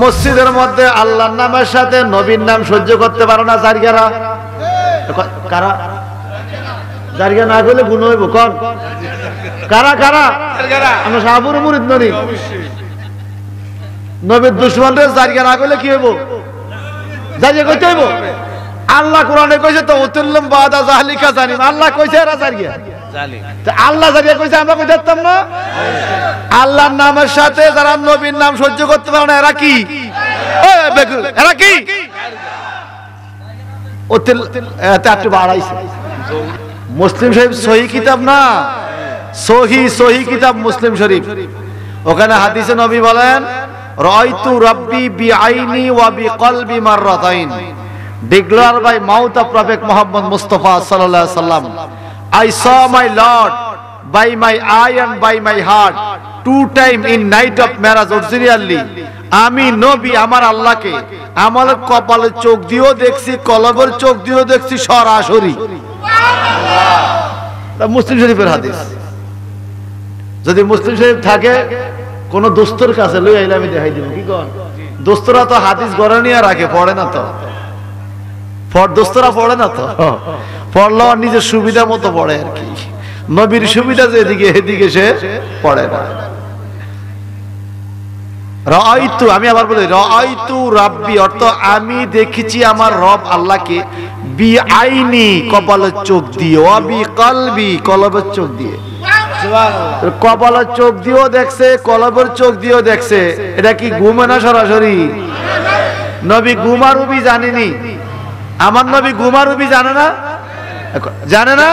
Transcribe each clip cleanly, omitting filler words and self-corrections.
মসজিদের মধ্যে আল্লাহর নামের সাথে নবীর নাম সহ্য করতে পারে না জারিগারা? কারা জারিগা না করলে গুণ হইব? কোন কারা কারা? আমরা সাহাবুর মুরিদ নবী, নবীর দুশমনদের জারিগা না করলে কি হইব? জারিগা কইতে হইব। আল্লাহ কোরআনে কইছে তো উতুল্লুম বাদা জালিকা জানিম, আল্লাহ কইছে এরা জারিগা জালিম। তো আল্লাহ জারিগা কইছে, আমরা কই দেখতাম না? আল্লাহর নামের সাথে যারা নবীর নাম সহ্য করতে পারে না এরা কি? এরা কি? একটু বাড়াইছে। মুসলিম শরীফ সহি কিতাব না, সহি কিতাব মুসলিম শরীফ। ওখানে হাদিসে নবী বলেন, রাআইতু রাব্বি বিআইনি ওয়া বিকলবি মাররাতাইন, declared by mouth of Prophet Muhammad Mustafa sallallahu alaihi wasallam, I saw my Lord by my eye and by my heart 2 times in night of Miraj originally. আমি নবী আমার আল্লাহকে আমার কপালের চোখ দিয়েও দেখছি, কলবের চোখ দিয়েও দেখছি, সরাসরি। মুসলিম শরীফের হাদিস। যদি মুসলিম শরীফ থাকে কোন দোস্তর কাছে লই আইলে আমি দেখাই দিব। কি কোন? দোস্তরা তো হাদিস গড়ে নিয়ে রাখে, পড়ে না তো। দোস্তরা পড়ে না তো, পড়লো নিজের সুবিধা মতো পড়ে আর কি। নবীর সুবিধা যে এদিকে এদিকে সে পড়ে না। রাআইতু, আমি আবার বলি রাআইতু রাব্বি, অর্থ আমি দেখেছি আমার রব আল্লাহকে, বিআইনি কপালের চোখ দিয়ে, ওয়া বিকলবি কলবের চোখ দিয়ে। সুবহানাল্লাহ। কপালের চোখ দিয়েও দেখছে, কলবের চোখ দিয়েও দেখছে। এটা কি ঘুমে না সরাসরি? নবী ঘুমারুবি জানেনি? আমার নবী ঘুমারুবি জানে না? জানে না?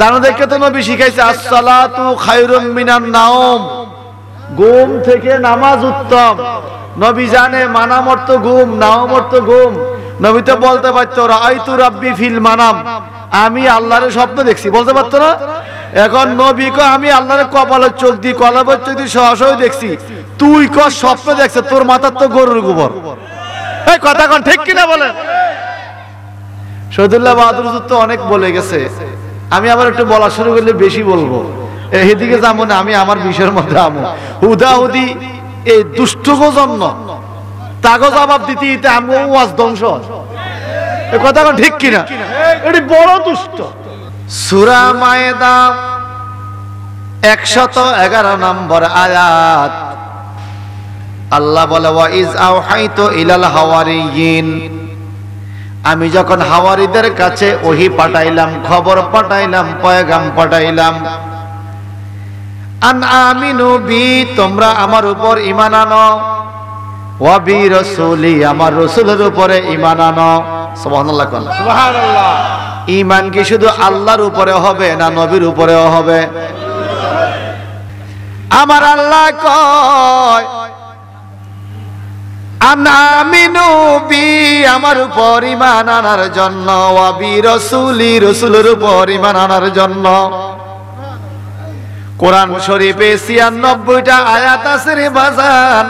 জানো দেখে তো নবী শিখাইছে, আসসালাতু খায়রুম মিনান নাওম, ঘুম থেকে নামাজ উত্তম। নবী জানে মানাম অর্থ ঘুম, নাওম অর্থ ঘুম। নবী তো বলতে পারতো রাআইতু রাব্বি ফিল মানাম, আমি আল্লাহর স্বপ্ন দেখছি, বলতে পারতো না? এখন নবী কো আমি আল্লাহর কপালের চোখ দিয়ে, কলবের চোখ দিয়ে সরাসরি দেখছি। তুই ক স্বপ্ন দেখছে, তোর মাথার তো গরুর গোবর। এই কথা কোন ঠিক কিনা বলেন? শহীদুল্লাহ বাহাদুর তো অনেক বলে গেছে, আমি আবার একটু বলা শুরু করলে বেশি বলবো, এদিকে যাবো না, আমি আমার বিষয়ের মধ্যে আমো। হুদাহুদি এই দুষ্ট জন্য তাগো জবাব দিতে দিতে আমি ওয়াজ ধ্বংস। এই কথা কোন ঠিক কিনা? এটি বড় দুষ্ট। সূরা মায়েদা 111 নম্বর আয়াত, আল্লাহ বলে, ওয়া ইজ আওহাইতু ইলাল হাওয়ারিয়িন, আমি যখন হাওয়ারিদের কাছে ওহী পাঠাইলাম, খবর পাঠাইলাম, পয়গাম পাঠাইলাম, আন আমিনু বি, তোমরা আমার উপর ঈমান আনো, ওয়া বি রাসূলি, আমার রাসূলের উপরে ঈমান আনো। সুবহানাল্লাহ, সুবহানাল্লাহ। ঈমান কি শুধু আল্লাহর উপরে হবে না নবীর উপরেও হবে? আমার আল্লাহ কয় আমিনু বি, আমার উপর ঈমান আনার জন্য, ওয়া বি রাসূলি, রাসূলের উপর ঈমান আনার জন্য। কোরআন শরীফে 96টা আয়াত আছে রে বাজান,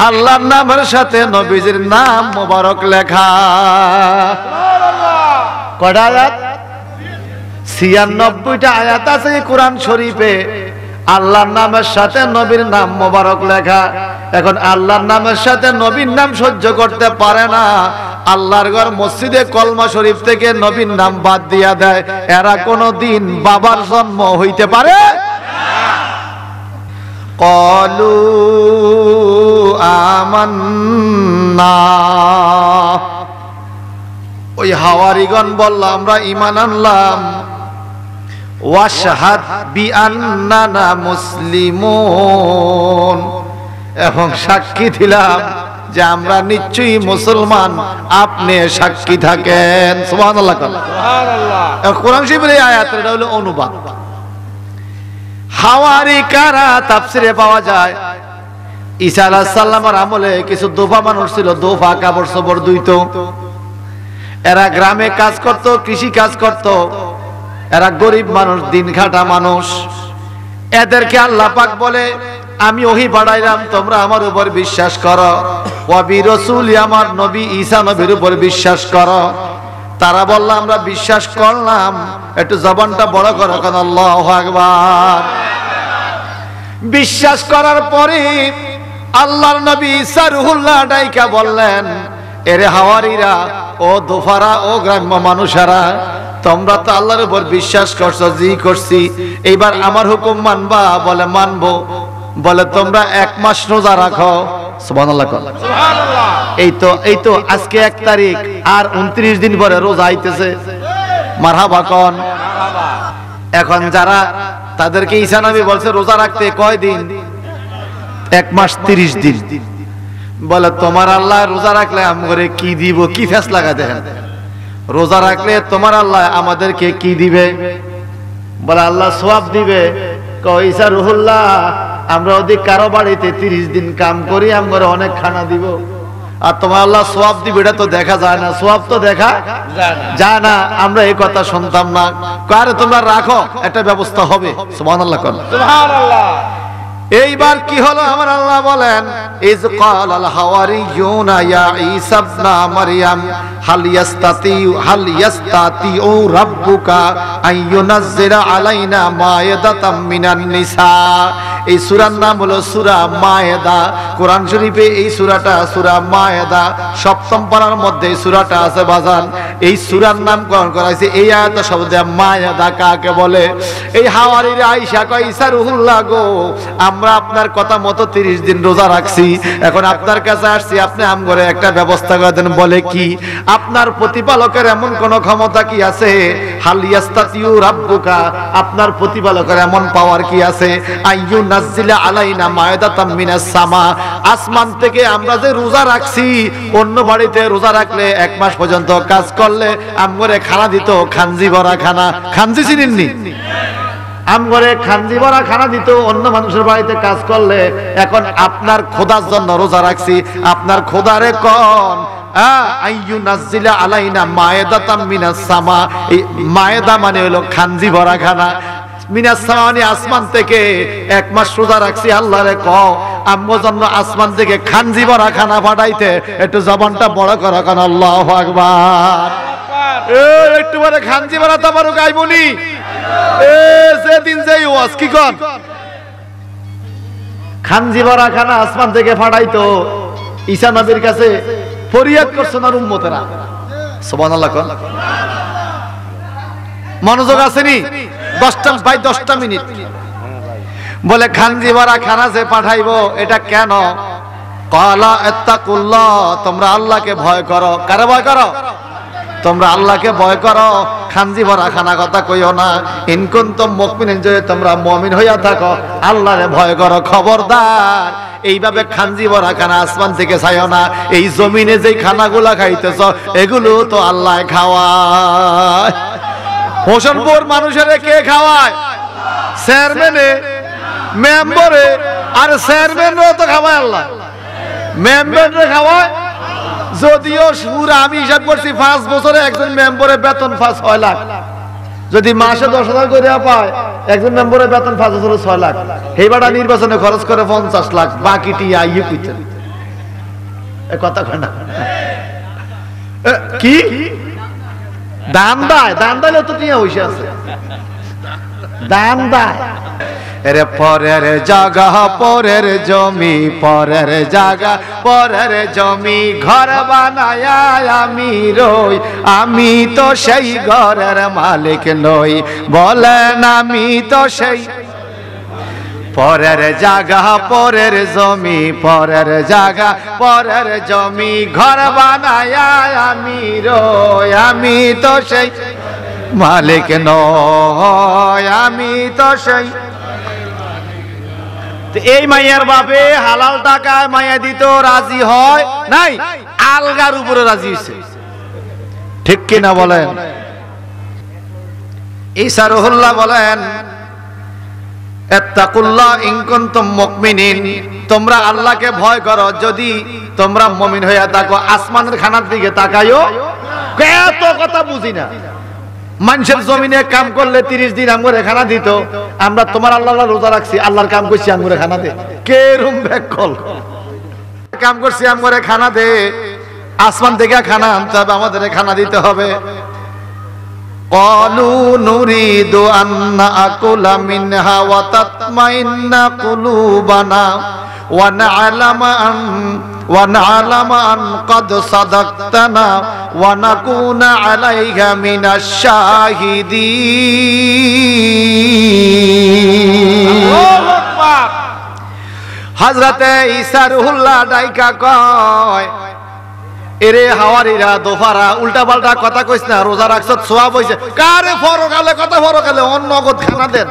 আল্লাহর নামের সাথে নবীজির নাম মোবারক লেখা। সুবহানাল্লাহ। কয়টা আয়াত? 96টা আয়াত আছে কোরআন শরীফে, আল্লাহর নামের সাথে নবীর নাম মোবারক লেখা। এখন আল্লাহর নামের সাথে নবীর নাম সহ্য করতে পারে না, আল্লাহর ঘর মসজিদে কলমা শরীফ থেকে নবীর নাম বাদ দিয়া দেয়, এরা কোনদিন বাবার জন্ম হইতে পারে? ক্বালু আমান্না, ওই হাওয়ারিগণ বলল আমরা ঈমান আনলাম, ওয়াশহাদ বিআন্নানা মুসলিমুন, এবং সাক্ষী দিলাম যে আমরা নিশ্চয়ই মুসলমান, আপনি সাক্ষী থাকেন। সুবহানাল্লাহ, সুবহানাল্লাহ। কোরআন শরীফের এই আয়াতের এটা হলো অনুবাদ। হাওয়ারি কারা তাফসিরে পাওয়া যায়, ঈসা আলাইহিস সালামের আমলে কিছু দোফা মানুষ ছিল, দোফা কাপড় চোপড় ধুইতো, এরা গ্রামে কাজ করত, কৃষি কাজ করত, এরা গরিব মানুষ, দিন খাটা মানুষ। এদেরকে আল্লাহ পাক বলে আমি ওহী পাঠাইলাম, তোমরা আমার উপর বিশ্বাস করো, ওয়া বি রাসূলি, আমার নবী ঈসা নবীর উপর বিশ্বাস করো। তারা বলল আমরা বিশ্বাস করলাম। একটু জবানটা বড় করো, কেন? আল্লাহু আকবার। বিশ্বাস করার পরে আল্লাহর নবী ঈসা রুহুল্লাহ ডাইকা বললেন, এরে হাওয়ারীরা, ও দোফারা, ও গ্রাম্য মানুষেরা, তোমরা তো আল্লাহর উপর বিশ্বাস করছো, জি করছি, এইবার আমার হুকুম মানবা? বলে মানবো। বলে তোমরা 1 মাস রোজা রাখো। সুবহানাল্লাহ। সুবহানাল্লাহ। এই তো আজকে 1 তারিখ, আর 29 দিন পরে রোজা আইতেছে। মারহাবা কোন। এখন যারা তাদেরকে ঈসা নবী বলছে রোজা রাখতে কয়দিন? 1 মাস 30 দিন। বলে তোমার আল্লাহ রোজা রাখলে আমগরে কি দিব? কি ফেসলা দেখেন, রোজা রাখলে তোমার আল্লাহ আমাদেরকে কি দিবে? বলে আল্লাহ সওয়াব দিবে। কয় ঈসা রুহুল্লাহ, আমরা যদি কারো বাড়িতে 30 দিন কাম করি আমগরে অনেক খানা দিব, আর তোমার আল্লাহ সওয়াব দিবে এটা তো দেখা যায় না, সওয়াব তো দেখা যায় না। আমরা এই কথা শুনতাম না। আরে তোমরা রাখো, একটা ব্যবস্থা হবে। সুবহানাল্লাহ। সুবহানাল্লাহ। এইবার কি হলো আমার আল্লাহ বলেন, ইজ ক্বালাল হাওয়ারিয়ুনা ইয়া ঈসা ইবনা মারইয়াম হাল ইয়াস্তাতিউ রাব্বুকা আইয়ুনাজ্জিলা আলাইনা মায়েদাতাম মিনান নিসা। এই সূরার নাম হলো সূরা মায়েদা। কোরআন শরীফে এই সূরাটা সূরা মায়েদা, 7ম পারার মধ্যে এই সূরাটা আছে বাজান। এই সূরার নামকরণ করা হয়েছে এই আয়াত শব্দে মায়েদা কাকে বলে। এই হাওয়ারীরা আয়েশা কয়, ঈসা রুহুল্লাহ গো, আমরা আপনার কথা মতো 30 দিন রোজা রাখছি, এখন আপনার কাছে আসছি, আপনি আমগরে একটা ব্যবস্থা করে দেন। বলে কি? আপনার প্রতিপালকের এমন কোন ক্ষমতা কি আছে? হাল ইয়াস্তাতিউ রাব্বুকা, আপনার প্রতিপালকের এমন পাওয়ার কি আছে? আইয়ুনাজ্জিলা আলাইনা মায়েদাতাম মিনাস সামা, আসমান থেকে আমরা যে রোজা রাখছি, অন্য বাড়িতে রোজা রাখলে 1 মাস পর্যন্ত কাজ করলে আমগরে খানা দিত, খানজি ভরা খানা। খানজি চিনেননি? আমগরে খানজি ভরা খানা দিত অন্য মানুষের বাড়িতে কাজ করলে। এখন আপনার খোদার জন্য রোজা রাখছি, আপনার খোদারে কোন আইয়ুনাজ্জিলা আলাইনা মায়েদাতাম মিনাস সামা। এই মায়েদা মানে হলো খানজি ভরা খানা। মিনাস সামা মানে আসমান থেকে 1 মাস রোজা রাখছি, আল্লাহরে কও আমগো জন্য আসমান থেকে খানজি ভরা খানা পাঠাইতে। একটু জবানটা বড় করো, কারণ আল্লাহু আকবার। একটু বলে খানজি ভরা তোমারও গাইবনি। সেদিন যে ওয়াজ কি কন, খানজি ভরা খানা আসমান থেকে পাঠাইতো। ঈসা নবীর কাছে ফরিয়াদ করছেন আর উম্মতেরা। সুবহানাল্লাহ। মনোযোগ আসেনি? 10টা মিনিট। বলে খানজি ভরা খানা যে পাঠাইবো এটা কেন? ক্বালা ইত্তাকুল্লাহ, তোমরা আল্লাহকে ভয় করো। কারে ভয় করো? তোমরা আল্লাহকে ভয় করো। খানজি ভরা খানা কথা কইও না। ইন কুনতুম মুমিনিন, যদি তোমরা মুমিন হইয়া থাকো আল্লাহরে ভয় করো। খবরদার এইভাবে খানজি ভরা খানা আসমান থেকে চাইও না। এই জমিনে যে খানাগুলা খাইতেছ এগুলো তো আল্লাহ খাওয়ায়। হোসেনপুর মানুষের কে খাওয়ায়? চেয়ারম্যানে, মেম্বারে। আর চেয়ারম্যানও তো খাওয়ায় আল্লাহ, মেম্বারে খাওয়ায়। যদিও পুরো আমি হিসাব করছি 5 বছরে একজন মেম্বারের বেতন 6 লাখ। যদি মাসে 10,000 করে পায়, একজন মেম্বারের বেতন 5 বছরে 6 লাখ। এইবারটা নির্বাচনে খরচ করে 50 লাখ, বাকিটি আইয়ে কইতে। এই কথা কয় না কি? দান দেয়, দান দিলে তো টিয়া হইছে আছে, দান দেয়। এরে পরের জায়গা পরের জমি, পরের জায়গা পরের জমি, ঘর বানায় আমি রই, আমি তো সেই ঘরের মালিক নই। বলেন আমি তো সেই। পরের জায়গা পরের জমি, পরের জায়গা পরের জমি, ঘর বানায় আমি রই, আমি তো সেই মালিক নই, আমি তো সেই। এই মাইয়ার বাপে হালাল টাকায় মাইয়া দিত রাজি হয় নাই, আলগার উপরে রাজি হইছে। ঠিক কিনা বলেন? ঈসা রুহুল্লাহ বলেন, ইত্তাকুল্লাহ ইন কুনতুম মুমিনিন, তোমরা আল্লাহকে ভয় করো যদি তোমরা মুমিন হইয়া থাকো। আসমানের খানার দিকে তাকাইও। এত কথা বুঝি না। মানুষের জমিনে কাম করলে 30 দিন আমগরে খানা দিত, আমরা তোমার আল্লাহ রোজা রাখছি, আল্লাহর কাম করছি আমগরে খানা দে। কে রুম ব্যাকল কাম করছি আমগরে খানা দে। আসমান থেকে খানা আনতে হবে, আমাদের খানা দিতে হবে। ক্বালু নুরিদু আন নাকুলা মিনহা ওয়া তাতমাইন্না কুলুবানা ونعلم أن قد صدقتنا ونكون عليها من الشاهدين হযরতে ঈসা রুহুল্লাহ ডাইকা কয় এরে হাওয়ারিরা দোফারা উল্টা পাল্টা কথা কইছ না রোজা রাখছ সওয়াব হইছে কারে ফরকালে কথা ফরকালে অন্য নগদ খানা দেন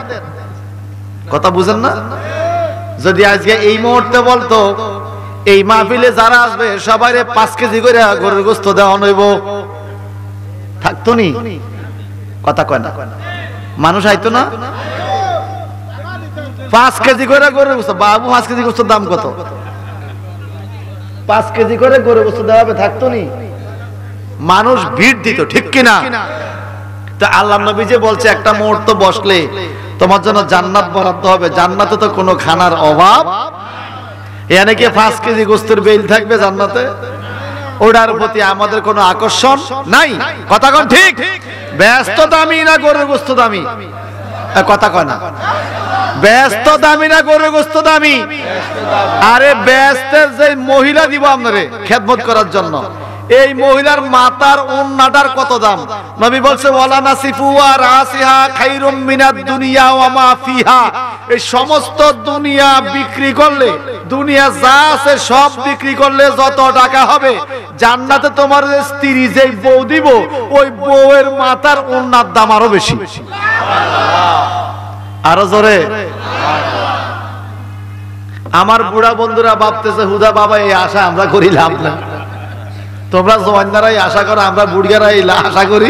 কথা বুঝেন না যদি আজকে এই মুহূর্তে বলতো এই মাহফিলে যারা আসবে সবাইরে 5 কেজি করে গরুর গোশত দেওয়া হইব থাকতো নি কথা কয় না মানুষ আইতো না 5 কেজি করে গরুর গোশত বাবু 5 কেজি গোশতের দাম কত 5 কেজি করে গরুর গোশত দেওয়া হবে থাকতো নি মানুষ ভিড় দিত ঠিক কি না তা আল্লাহর নবী যে বলছে একটা মুহূর্ত বসলে তোমার জন্য জান্নাত বরাদ্দ হবে জান্নাতে তো কোনো খানার অভাব এখানে কি 5 কেজি গোশতের বেল থাকবে জান্নাতে ওটার প্রতি আমাদের কোনো আকর্ষণ নাই কথা কোন ঠিক ব্যস্ত দামি না গরুর গোশত দামি কথা কয় না ব্যস্ত দামি না গরুর গোশত দামি আরে ব্যস্তের যে মহিলা দিব আপনারে খেদমত করার জন্য এই মহিলার মাতার ওন্নাটার কত দাম নবী বলছে ওয়ালা নাসিফু ওয়া রাসিহা খায়রুম মিনাদ দুনিয়া ওয়া মা ফিহা এই সমস্ত দুনিয়া বিক্রি করলে দুনিয়া যা আছে সব বিক্রি করলে যত টাকা হবে জান্নাতে তোমার স্ত্রী যেই বউ দিব ওই বউয়ের মাতার ওন্নার দাম আরো বেশি আরো জোরে আমার বুড়া বন্ধুরা ভাবতেছে হুদা বাবা এই আশা আমরা করি লাভ না তোমরা জওয়ানরাই আশা করো আমরা বুড়িয়ারাই আশা করি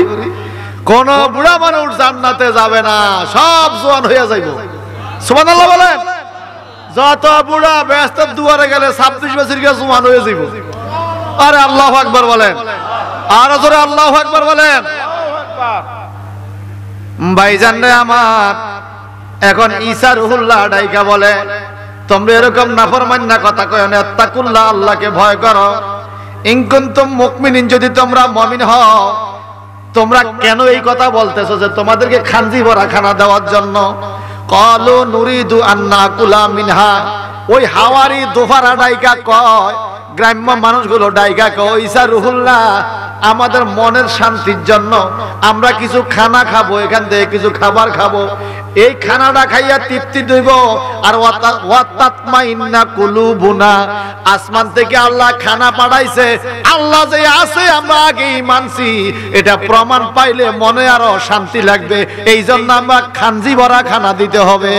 কোন বুড়া মানুষ জান্নাতে যাবে না সব জওয়ান হয়ে যাইব সুবহানাল্লাহ বলেন যত বুড়া ব্যস্ত দুয়ারে গেলে 26 বছর কে জওয়ান হয়ে যাইব আরে আল্লাহু আকবার বলেন আর জোরে আল্লাহু আকবার বলেন ভাইজান রে আমার এখন ঈসা রুহুল্লাহ ডাইকা বলে তোমরা এরকম নাফরমান না কথা কয় না তাকুল্লাহ আল্লাহকে ভয় করো ইন কুনতুম মুমিনিন যদি তোমরা মুমিন হও তোমরা কেন এই কথা বলতেছো যে তোমাদেরকে খানজি ভরা খানা দেওয়ার জন্য ক্বালু নুরিদু আন নাকুলা মিনহা ওই হাওয়ারি দোফারা ডাইকা কয় গ্রাম্য মানুষগুলো ডাইকা কয় ঈসা রুহুল্লাহ আমাদের মনের শান্তির জন্য আমরা কিছু খানা খাবো এখান থেকে কিছু খাবার খাবো এই খানাটা খাইয়া তৃপ্তি দেব আর ওয়াতাতমাইন্না কুলুবুনা আসমান থেকে আল্লাহ খানা পাঠাইছে আল্লাহ যে আছে আমরা আগেই মানছি এটা প্রমাণ পাইলে মনে আরো শান্তি লাগবে এই জন্য আমরা খানজি ভরা খানা দিতে হবে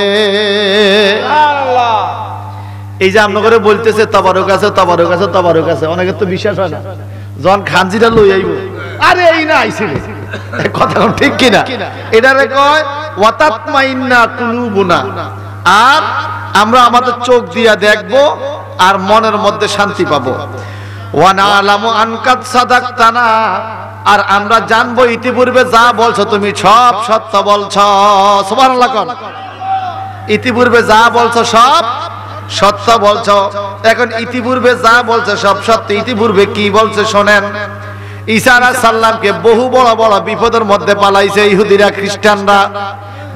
সুবহানাল্লাহ এই যে আপনাদের বলতেছে তাবারুক আছে তাবারুক আছে তাবারুক আছে অনেকের তো বিশ্বাস হয় না যখন খানজিটা লই আইব আরে এই না আইছিল কথা ঠিক কি না এটারে কয় ওয়াতাতমাইন্না কুলুবুনা আর আমরা আমাদের চোখ দিয়া দেখব আর মনের মধ্যে শান্তি পাবো ওয়া নালামু আনকাদ সাদাকতানা আর আমরা জানবো ইতিপূর্বে যা বলছো তুমি সব সত্য বলছো সুবহানাল্লাহ কোন ইতিপূর্বে যা বলছো সব সত্য বলছো এখন ইতিপূর্বে যা বলছে সব সত্য ইতিপূর্বে কি বলছে শুনেন ঈসা আলাইহিস সালামকে বহু বড় বড় বিপদের মধ্যে পালাইছে ইহুদিরা খ্রিস্টানরা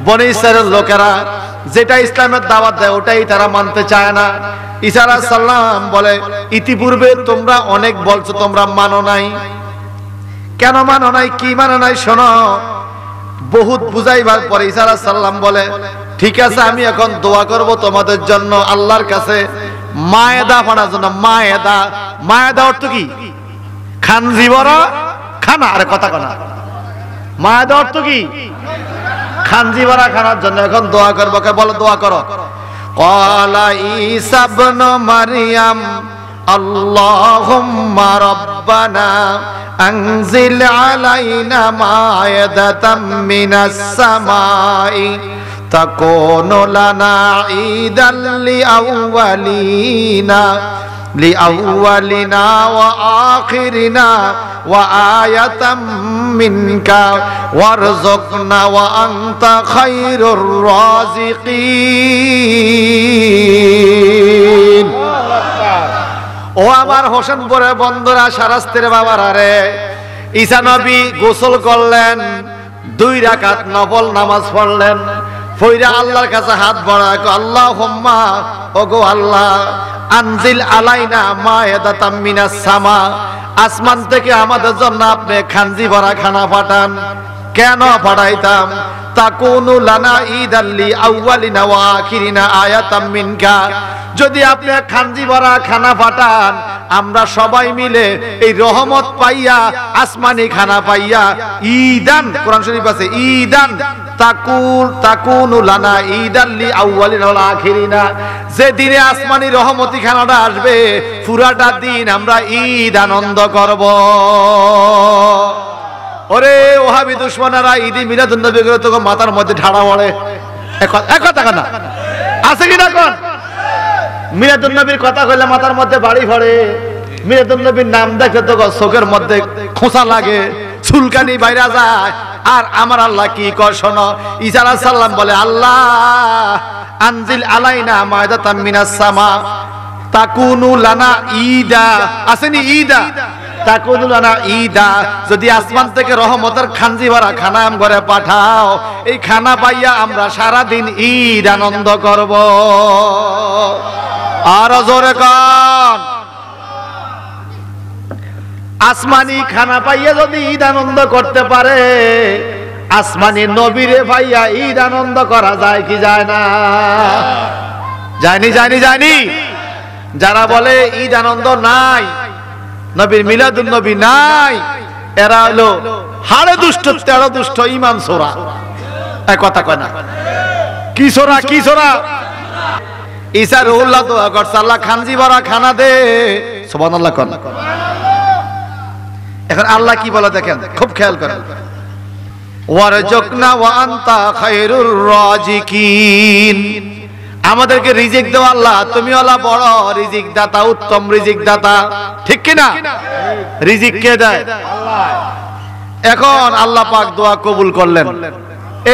বনি ইসরাইলের লোকেরা যেটা ইসলামের দাওয়াত দেয় ওটাই তারা মানতে চায় না ঈসা আলাইহিস সালাম বলে ইতিপূর্বে তোমরা অনেক বলছো তোমরা মানো নাই কেন মানো নাই কি মানো নাই শোনো বহুত বুঝাইবার পরে ঈসা আলাইহিস সালাম বলে ঠিক আছে আমি এখন দোয়া করব তোমাদের জন্য আল্লাহর কাছে মায়েদা পড়ার জন্য মায়েদা মায়েদা অর্থ কি খানজি ভরা খানা আরে কথা কনা মায়েদা অর্থ কি খানজি ভরা খানার জন্য এখন দোয়া করব কে বলো দোয়া করো ক্বালা ঈসা ইবনে মারইয়াম আল্লাহুম্মা রাব্বানা আনজিল আলাইনা মায়েদাতাম মিনাস সামাই তাকুনু লানা ঈদাল লিআউয়ালিনা ওয়া আখিরিনা ওয়া আয়াতাম মিনকা ওয়ারযুকনা ওয়া আনতা খায়রুর রাযিকিন ও আমার হোসেনপুরের বন্ধুরা শারাস্তের বাবারা রে ঈসা নবী গোসল করলেন 2 রাকাত নফল নামাজ পড়লেন ফইরা আল্লাহর কাছে হাত বাড়ায়, আল্লাহুম্মা, ওগো আল্লাহ, আনজিল আলাইনা মায়াদাতাম মিনাস সামা, আসমান থেকে আমাদের জন্য আপনি খানজি ভরা খানা পাঠান। কেন পাঠাইতাম? তাকুনু লানা ঈদাল্লি আউয়ালিনা ওয়া আখিরিনা আয়াতাম মিনকা, যদি আপনি খানজি ভরা খানা পাঠান, আমরা সবাই মিলে এই রহমত পাইয়া, আসমানি খানা পাইয়া, ঈদান, কোরআন শরীফ আছে ঈদান তাকুনু লানা ঈদাল্লি আউয়ালিনা ওয়া আখিরিনা, যে দিনে আসমানি রহমতি খানাটা আসবে, পুরাটা দিন আমরা ঈদ আনন্দ করব। ওরে ওহাবি দুশমনেরা ঈদে মিলাদুন নবী করে তো মাথার মধ্যে ঢাড়া পড়ে, এক কথা না আছে কি না? কোন মিলাদুন নবীর কথা কইলে মাথার মধ্যে বাড়ি পড়ে, মিলাদুন নবীর নাম দেখে তো চোখের মধ্যে খোঁচা লাগে, চুলকানি বাইরা যায়। আর আমার আল্লাহ কি কয় শোনো, ঈসা আলাইহিস সালাম বলে, আল্লাহ আনজিল আলাইনা মায়াদাতাম মিনাস সামা তাকুনু লানা ঈদা, আসেনি ঈদা, তাকুনু লানা ঈদা, যদি আসমান থেকে রহমতের খানজি ভরা খানা আম করে পাঠাও, এই খানা পাইয়া আমরা সারা দিন ঈদ আনন্দ করব। আর জোরে কান, আসমানি খানা পাইয়া যদি ঈদ আনন্দ করতে পারে, আসমানি নবীরে পাইয়া ঈদ আনন্দ করা যায় কি যায় না? জানি যারা বলে ঈদ আনন্দ নাই, নবীর মিলাদুন নবী নাই, এরা হলো হাড়ে দুষ্ট, তেরো দুষ্ট, ইমান সোরা। এক কথা কয় না, কি সোরা, কি সোরা? ঈসা রুহুল্লাহ দোয়া করছে, আল্লাহ খানজি ভরা খানা দে, সুবহানাল্লাহ কোন। এখন আল্লাহ কি বলে দেখেন, খুব খেয়াল করেন, ওয়ারজুকনা ওয়া আনতা খায়রুর রাজিকিন, আমাদেরকে রিজিক দাও আল্লাহ, তুমি হলা বড় রিজিক দাতা, উত্তম রিজিক দাতা, ঠিক কি না? রিজিক কে দেয়? আল্লাহ। এখন আল্লাহ পাক দোয়া কবুল করলেন,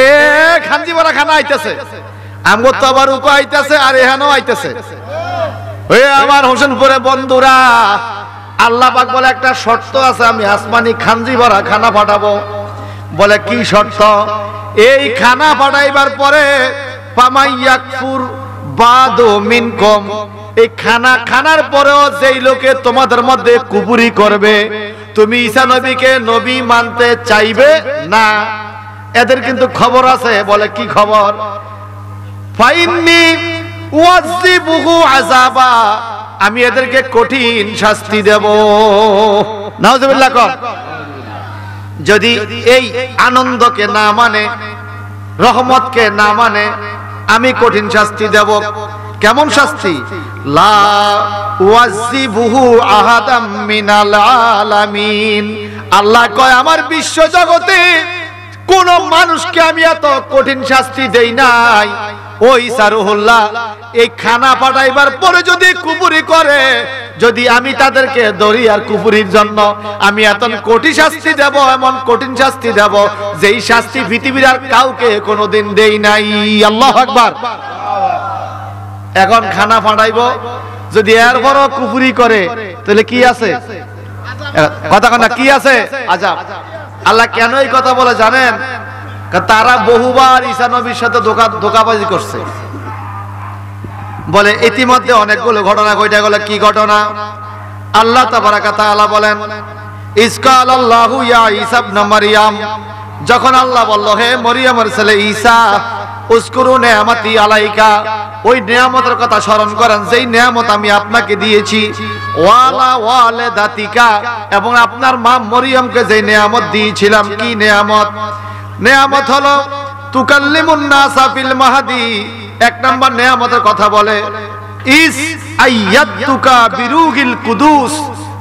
এ খানজি ভরা খানা আইতেছে, আমগো তো আবার উপ আইতেছে, আর এখানেও আইতেছে। ওই আমার হোসেনপুরে বন্ধুরা, আল্লাহ পাক বলে একটা শর্ত আছে, আমি আসমানি খানজি ভরা খানা পাঠাবো। বলে কি শর্ত? এই খানা পাঠাইবার পরে পামাইয়াকফুর বাদু মিনকুম, এই খানা খানার পরেও যেই লোকে তোমাদের মধ্যে কুফরি করবে, তুমি ঈসা নবীকে নবী মানতে চাইবে না, এদের কিন্তু খবর আছে। বলে কি খবর? ফাইন্নি ওয়াজিবুহু আযাবা, আমি এদেরকে কঠিন শাস্তি দেব। নাউজুবিল্লাহ কর। যদি এই আনন্দকে না মানে, রহমতকে না মানে, আমি কঠিন শাস্তি দেব। কেমন শাস্তি? লা ওয়াজিবুহু আহাদাম মিনাল আলামিন, আল্লাহ কয় আমার বিশ্ব জগতে কোন মানুষকে আমি এত কঠিন শাস্তি দেই নাই। ওই ঈসা রুহুল্লাহ এই খানা পাঠাইবার পরে যদি কুফরি করে, যদি আমি তাদেরকে ধরি আর কুফরির জন্য আমি এত কঠিন শাস্তি দেব, এমন কঠিন শাস্তি দেব যেই শাস্তি পৃথিবীর আর কাউকে কোনোদিন দেই নাই। আল্লাহু আকবার। এখন খানা পাঠাইব, যদি এরপরও কুফরি করে তাহলে কি আছে? কথা কথা কি আছে? আজাব। আল্লাহ কেন এই কথা বলে জানেন? তারা বহুবার ঈসা নবীর সাথে ধোঁকাবাজি করছে। বলে ইতিমধ্যে অনেকগুলো ঘটনা ঘটে গেল। কি ঘটনা? আল্লাহ তাবারাকা তাআলা বলেন, ইসকাল আল্লাহু ইয়া ঈসা ইবনে মারইয়াম, যখন আল্লাহ বলল হে মরিয়মের ছেলে ঈসা, উযকুরু নিয়ামতি আলাইকা, ওই নিয়ামতের কথা স্মরণ করেন যেই নিয়ামত আমি আপনাকে দিয়েছি, ওয়ালা ওয়ালিদাতিকা, এবং আপনার মা মরিয়মকে যেই নিয়ামত দিয়েছিলাম। কি নিয়ামত? নিয়ামত হলো তুকাল্লিমুন নাসা ফিল মাহদি। এক নাম্বার নিয়ামতের কথা বলে ইস আইয়াতুকা বিরুহিল কুদুস,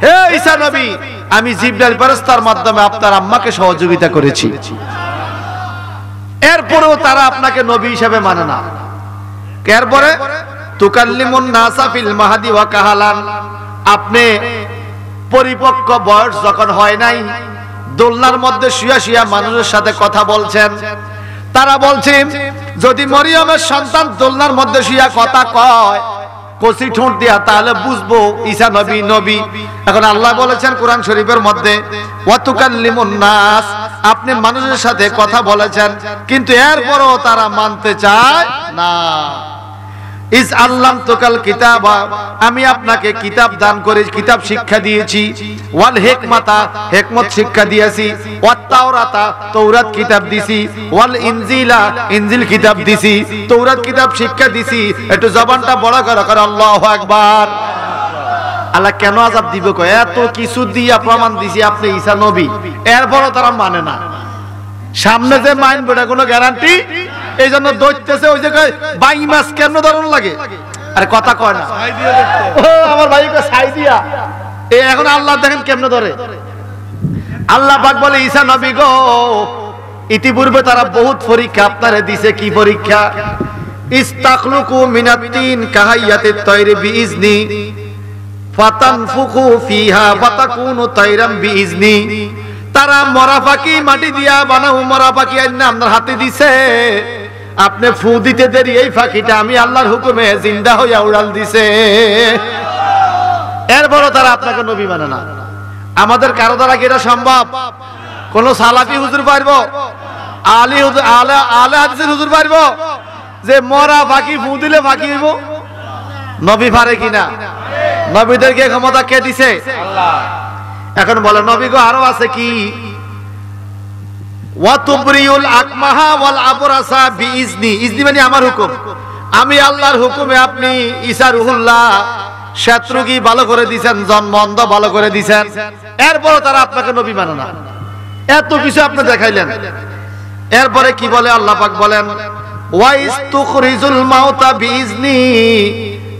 হে ঈসা নবী, আমি জিবরাইল ফেরেশতার মাধ্যমে আপনার আম্মাকে সহযোগিতা করেছি। এরপরেও তারা আপনাকে নবী হিসেবে মানে না। এরপরে তুকাল্লিমুন নাসা ফিল মাহদি ওয়া কাহালান, আপনি পরিপক্ক বয়স যখন হয় নাই, দোলনার মধ্যে শুয়া শুয়া মানুষের সাথে কথা বলছেন। তারা বলছে যদি মরিয়মের সন্তান দোলনার মধ্যে শুয়া কথা কয় কচি ঠোঁট দিয়া, তাহলে বুঝবো ঈসা নবী নবী। এখন আল্লাহ বলেছেন কোরআন শরীফের মধ্যে, ওয়া তুকাল্লিমুন নাস, আপনি মানুষের সাথে কথা বলেছেন, কিন্তু এরপরও তারা মানতে চায় না। ইস আল্লাম তোকাল কিতাবা, আমি আপনাকে কিতাব দান করে কিতাব শিক্ষা দিয়েছি, ওয়াল হিকমাতা, হিকমত শিক্ষা দিয়েছি, ওয়াত তাওরাতা, তৌরাত কিতাব দিছি, ওয়াল ইনজিলা, ইনজিল কিতাব দিছি, তৌরাত কিতাব শিক্ষা দিছি। একটু জবানটা বড় করে আল্লাহু আকবার। আল্লাহ কেন আযাব দিবে কয়, এত কিছু দিয়া প্রমাণ দিছি আপনি ঈসা নবী, এরপরও তারা মানে না। সামনে যে মানবে না কোনো গ্যারান্টি, এই জন্য দৈত্যেছে ওই যে কয় বাই মাছ কেন ধরন লাগে, আরে কথা কয় না আমার ভাই ছাই দিয়া। এই এখন আল্লাহ দেখেন কেমনে ধরে। আল্লাহ পাক বলে ঈসা নবী গো, ইতিপূর্বে তারা বহুত পরীক্ষা আপনারে দিছে। কি পরীক্ষা? ইস্তাখলুকু মিনাত-তিন কাহাইয়াতিত তায়রি বিইজনি ফাতানফুখু ফিহা ফাতাকুনু তায়রাম বিইজনি। তারা মরা পাখি মাটি দিয়া বানাও, মরা পাখি আইনা আপনার হাতে দিছে, আপনি ফু দিতে দেরি এই পাখিটা আমি আল্লাহর হুকুমে জিন্দা হইয়া উড়াল দিছে। এরপরও তারা আপনাকে নবী মানে না। আমাদের কারো দ্বারা কি এটা সম্ভব? কোন সালাফি হুজুর পারবো, আলী হুজুর, আলে হাদিসের হুজুর পারবো যে মরা পাখি ফু দিলে পাখি হইব? নবী পারে কিনা? নবীদেরকে ক্ষমতা কে দিছে? আল্লাহ। এখন বলে নবী গো আরো আছে কি? ওয়াতুবরিউল আকমাহা ওয়াল আবরাসা বিইজনি, ইজনি মানে আমার হুকুম, আমি আল্লাহর হুকুমে আপনি ঈসা রুহুল্লাহ শত্রুকি ভালো করে দিবেন, জন্মন্ধ ভালো করে দিবেন। এরপরও তারা আপনাকে নবী মানে না। এত কিছু আপনি দেখাইলেন, এরপরে কি বলে আল্লাহ পাক বলেন ওয়াইস্তুখরিজুল মাউতা বিইজনি,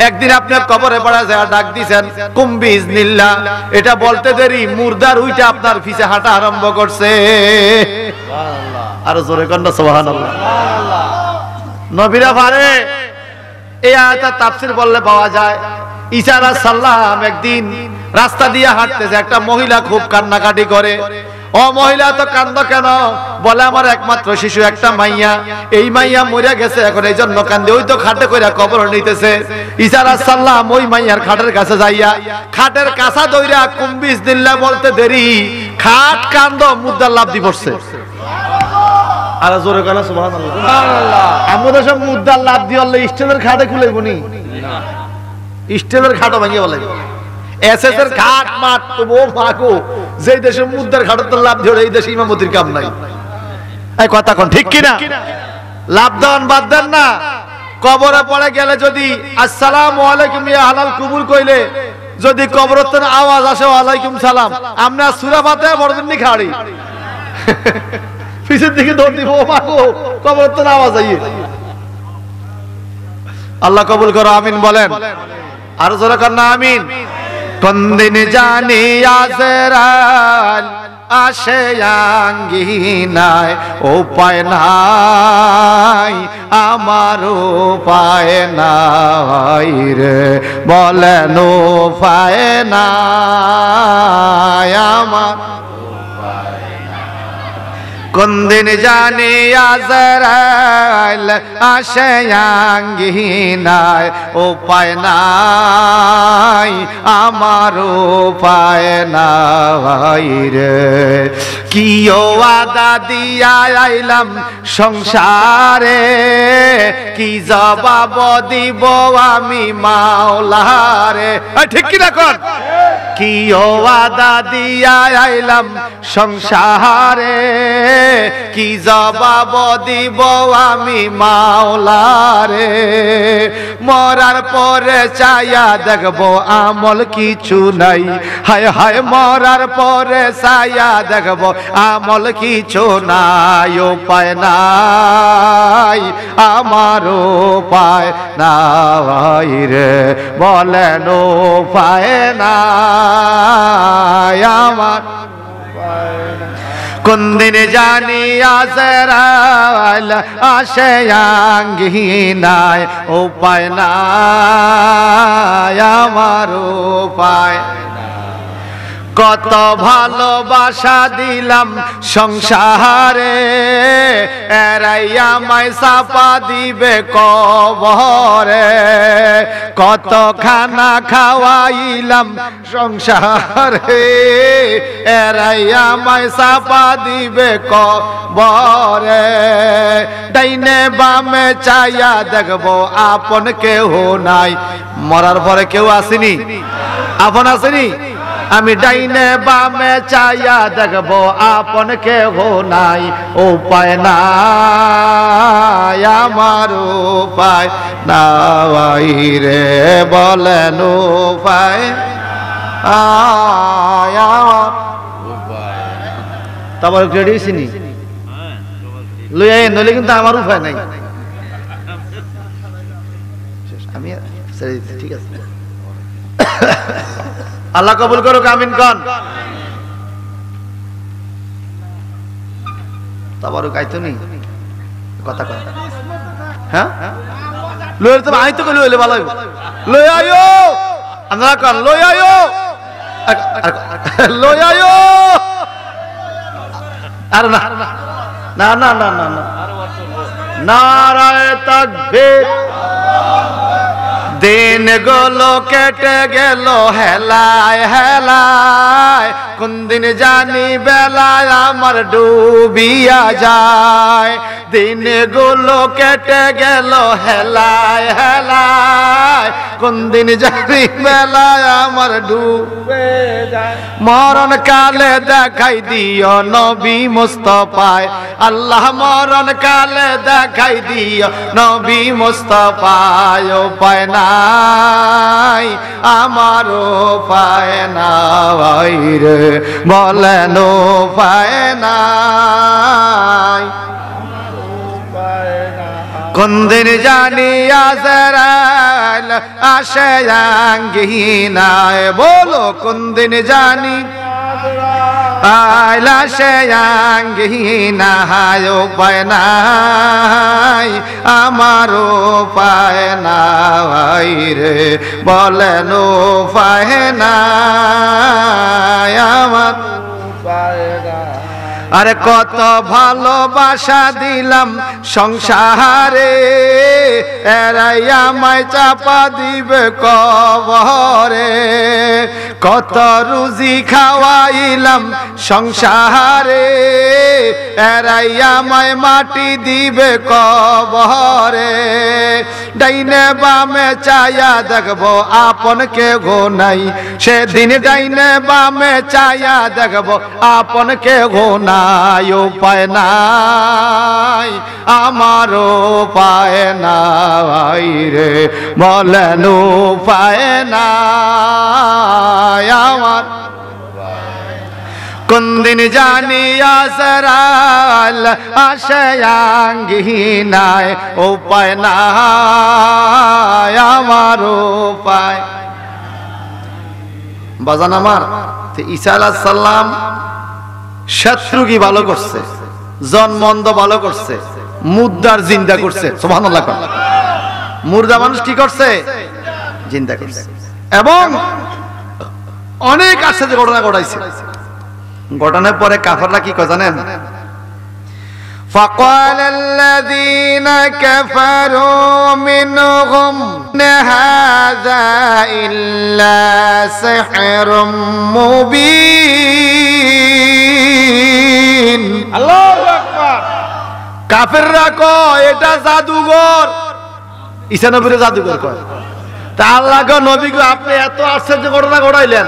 একদিন আপনার কবরে পড়া যায় ডাক দিবেন কুম বিইজনিল্লাহ, এটা বলতে দেরি মুর্দার উইটা আপনার পিছে হাঁটা আরম্ভ করছে। সুবহানাল্লাহ, আর জোরে কন্না সুবহানাল্লাহ। নবীরা পারে। এই আয়াতের তাফসীর বললে পাওয়া যায় ঈসা আলাইহিস সালাম একদিন রাস্তা দিয়ে হাঁটতেছে, একটা মহিলা খুব কান্নাকাটি করে। ও মহিলা তো কান্দো কেন? বলে আমার একমাত্র শিশু একটা মাইয়া, এই মাইয়া মরে গেছে, এখন এই জন্য কান্দে। ওই তো খাটে কইরা কবর নিতেছে। ঈসা আলাইহিস সালাম ওই মাইয়ার খাটের কাছে যাইয়া খাটের কাছা দইরা কুম বিইজনিল্লাহ বলতে দেরি খাট কান্দ মুদ্দার লাভ দি পড়ছে। আর জোরে কানা সুবহানাল্লাহ সুবহানাল্লাহ। আমাদের সব মুদ্দার লাভ দি হলে স্টিলের খাটে খুলেবনি না, স্টিলের খাটও ভাঙিয়ে বলে এসএস এর ঘাট মাঠ তো ও ফাকো, যে দেশে মুদ্দার ঘাটের তো লাভ ধরে এই দেশে ইমামতির কাম নাই। এই কথা কোন ঠিক কি না? লাভ দেন বাদ দেন না। কবরে পড়ে গেলে যদি আসসালামু আলাইকুম ইয়া হালাল কুবুর কইলে যদি কবরতের আওয়াজ আসে ওয়ালাইকুম সালাম, আমরা সূরা ফাতিহা পড়বেন নি খাড়ি পিছের দিকে দৌড় দিব, ও ফাকো কবরতের আওয়াজ আইয়ে। আল্লাহ কবুল করো, আমিন বলেন। আর জোরে কর না আমিন। কোন দিন জানি আজরাল আসে আঙ্গিনায়, উপায় নাই আমার উপায় নাই রে, বলেন উপায় নাই আমার। কোন দিন জানি আজরাইল আসে আঙ্গিনায়, উপায় নাই আমার উপায় নাই রে। কি ওয়াদা দিয়া আইলাম সংসারে, কি জবাব দিব আমি মাওলারে। ঠিক কি না কোন? কি ওয়াদা দিয়া আইলাম সংসারে, কি জবাব দিব আমি মাওলারে। মরার পরে চাইয়া দেখবো আমল কিছু নাই, হায় হায় মরার পরে চাইয়া দেখবো আমল কিছু নাই, উপায় নাই আমার উপায় নাই রে, বলেন উপায় নাই আমার। কোন দিন জানি আজরাইল আসে আঙ্গিনায়, উপায় নাই আমার উপায়। কত ভালোবাসা দিলাম সংসারে, এরাই আমায় চাপা দিবে কবরে। কত খানা খাওয়াইলাম সংসারে, এরাই আমায় চাপা দিবে কবরে। ডাইনে বামে চাইয়া দেখবো আপন কেহ নাই। মরার পরে কেউ আসেনি? আপন আসেনি? আমি ডাইনে বামে চাইয়া দেখবো আপন কেহ নাই। উপায় নাই আমার, উপায় নাই রে, বলেন উপায় তারপর ক্রেডিসিনি লইয়া নইলে কিন্তু আমার উপায় নাই। আমি ঠিক আছে, আল্লাহ কবুল করুক, আমিন কন। তারপরে গাইতো নি কথা কথা, হ্যাঁ লইলে তো আই তো লইলে ভালো হইব। লই আইও আমরা কন, লই আইও, লই আইও। আরে না না না না না না, নারায়ে তাকবীর। দিন গুলো কেটে গেল হেলায় হেলায়, কোন দিন জানি বেলায় আমার ডুবিয়া যায়। দিন গুলো কেটে গেল হেলায় হেলায়, কোন দিন জানি বেলায় আমার ডুবে যায়। মরণ কালে দেখাই দিও নবী মুস্তাফায়, আল্লাহ মরণ কালে দেখাই দিও নবী মুস্তাফায়। উপায় নাই আমার, উপায় নাই রে, বলেন উপায় নাই। কোন দিন জানি আজরাইল আসে আঙ্গিনায়, বলো কোন দিন জানি আইলা সে আঙ্গিনায়। উপায় নাই আমার, উপায় নাই রে, বলেন উপায় নাই আমার, উপায় নাই। আরে কত ভালোবাসা দিলাম সংসারে, এরাই আমায় চাপা দিবে কবরে। কত রুজি খাওয়াইলাম সংসারে, এরাই আমায় মাটি দিবে কবরে। ডাইনে বামে চাইয়া দেখবো আপন কেহ নাই, সেদিন ডাইনে বামে চাইয়া দেখবো আপন কেহ নাই। উপায় নাই আমার, উপায় নাই রে, বলেন উপায় নাই আমার। কোন দিন জানি আজরাইল আসে আঙ্গিনায়, উপায় নাই আমার, উপায়। বাজান আমার, ঈসা আলাইহিস সালাম শত্রু কি ভালো করছে, জন্মন্ধ ভালো করছে, মুর্দার জিন্দা করছে। সুবহানাল্লাহ। মুর্দা মানুষ কি করছে? জিন্দা করছে। এবং অনেক আছে যে ঘটনা ঘটাইছে। ঘটনার পরে কাফেররা কি কয় জানেন? فقال الذين كفروا منهم هذا إلا سحر مبين। আল্লাহু আকবার। কাফেররা কয় এটা জাদুঘর। ঈসা নবীর জাদুঘর কয়। তা আল্লাহ গো নবী গো, আপনি এত আশ্চর্য ঘটনা ঘটাইলেন,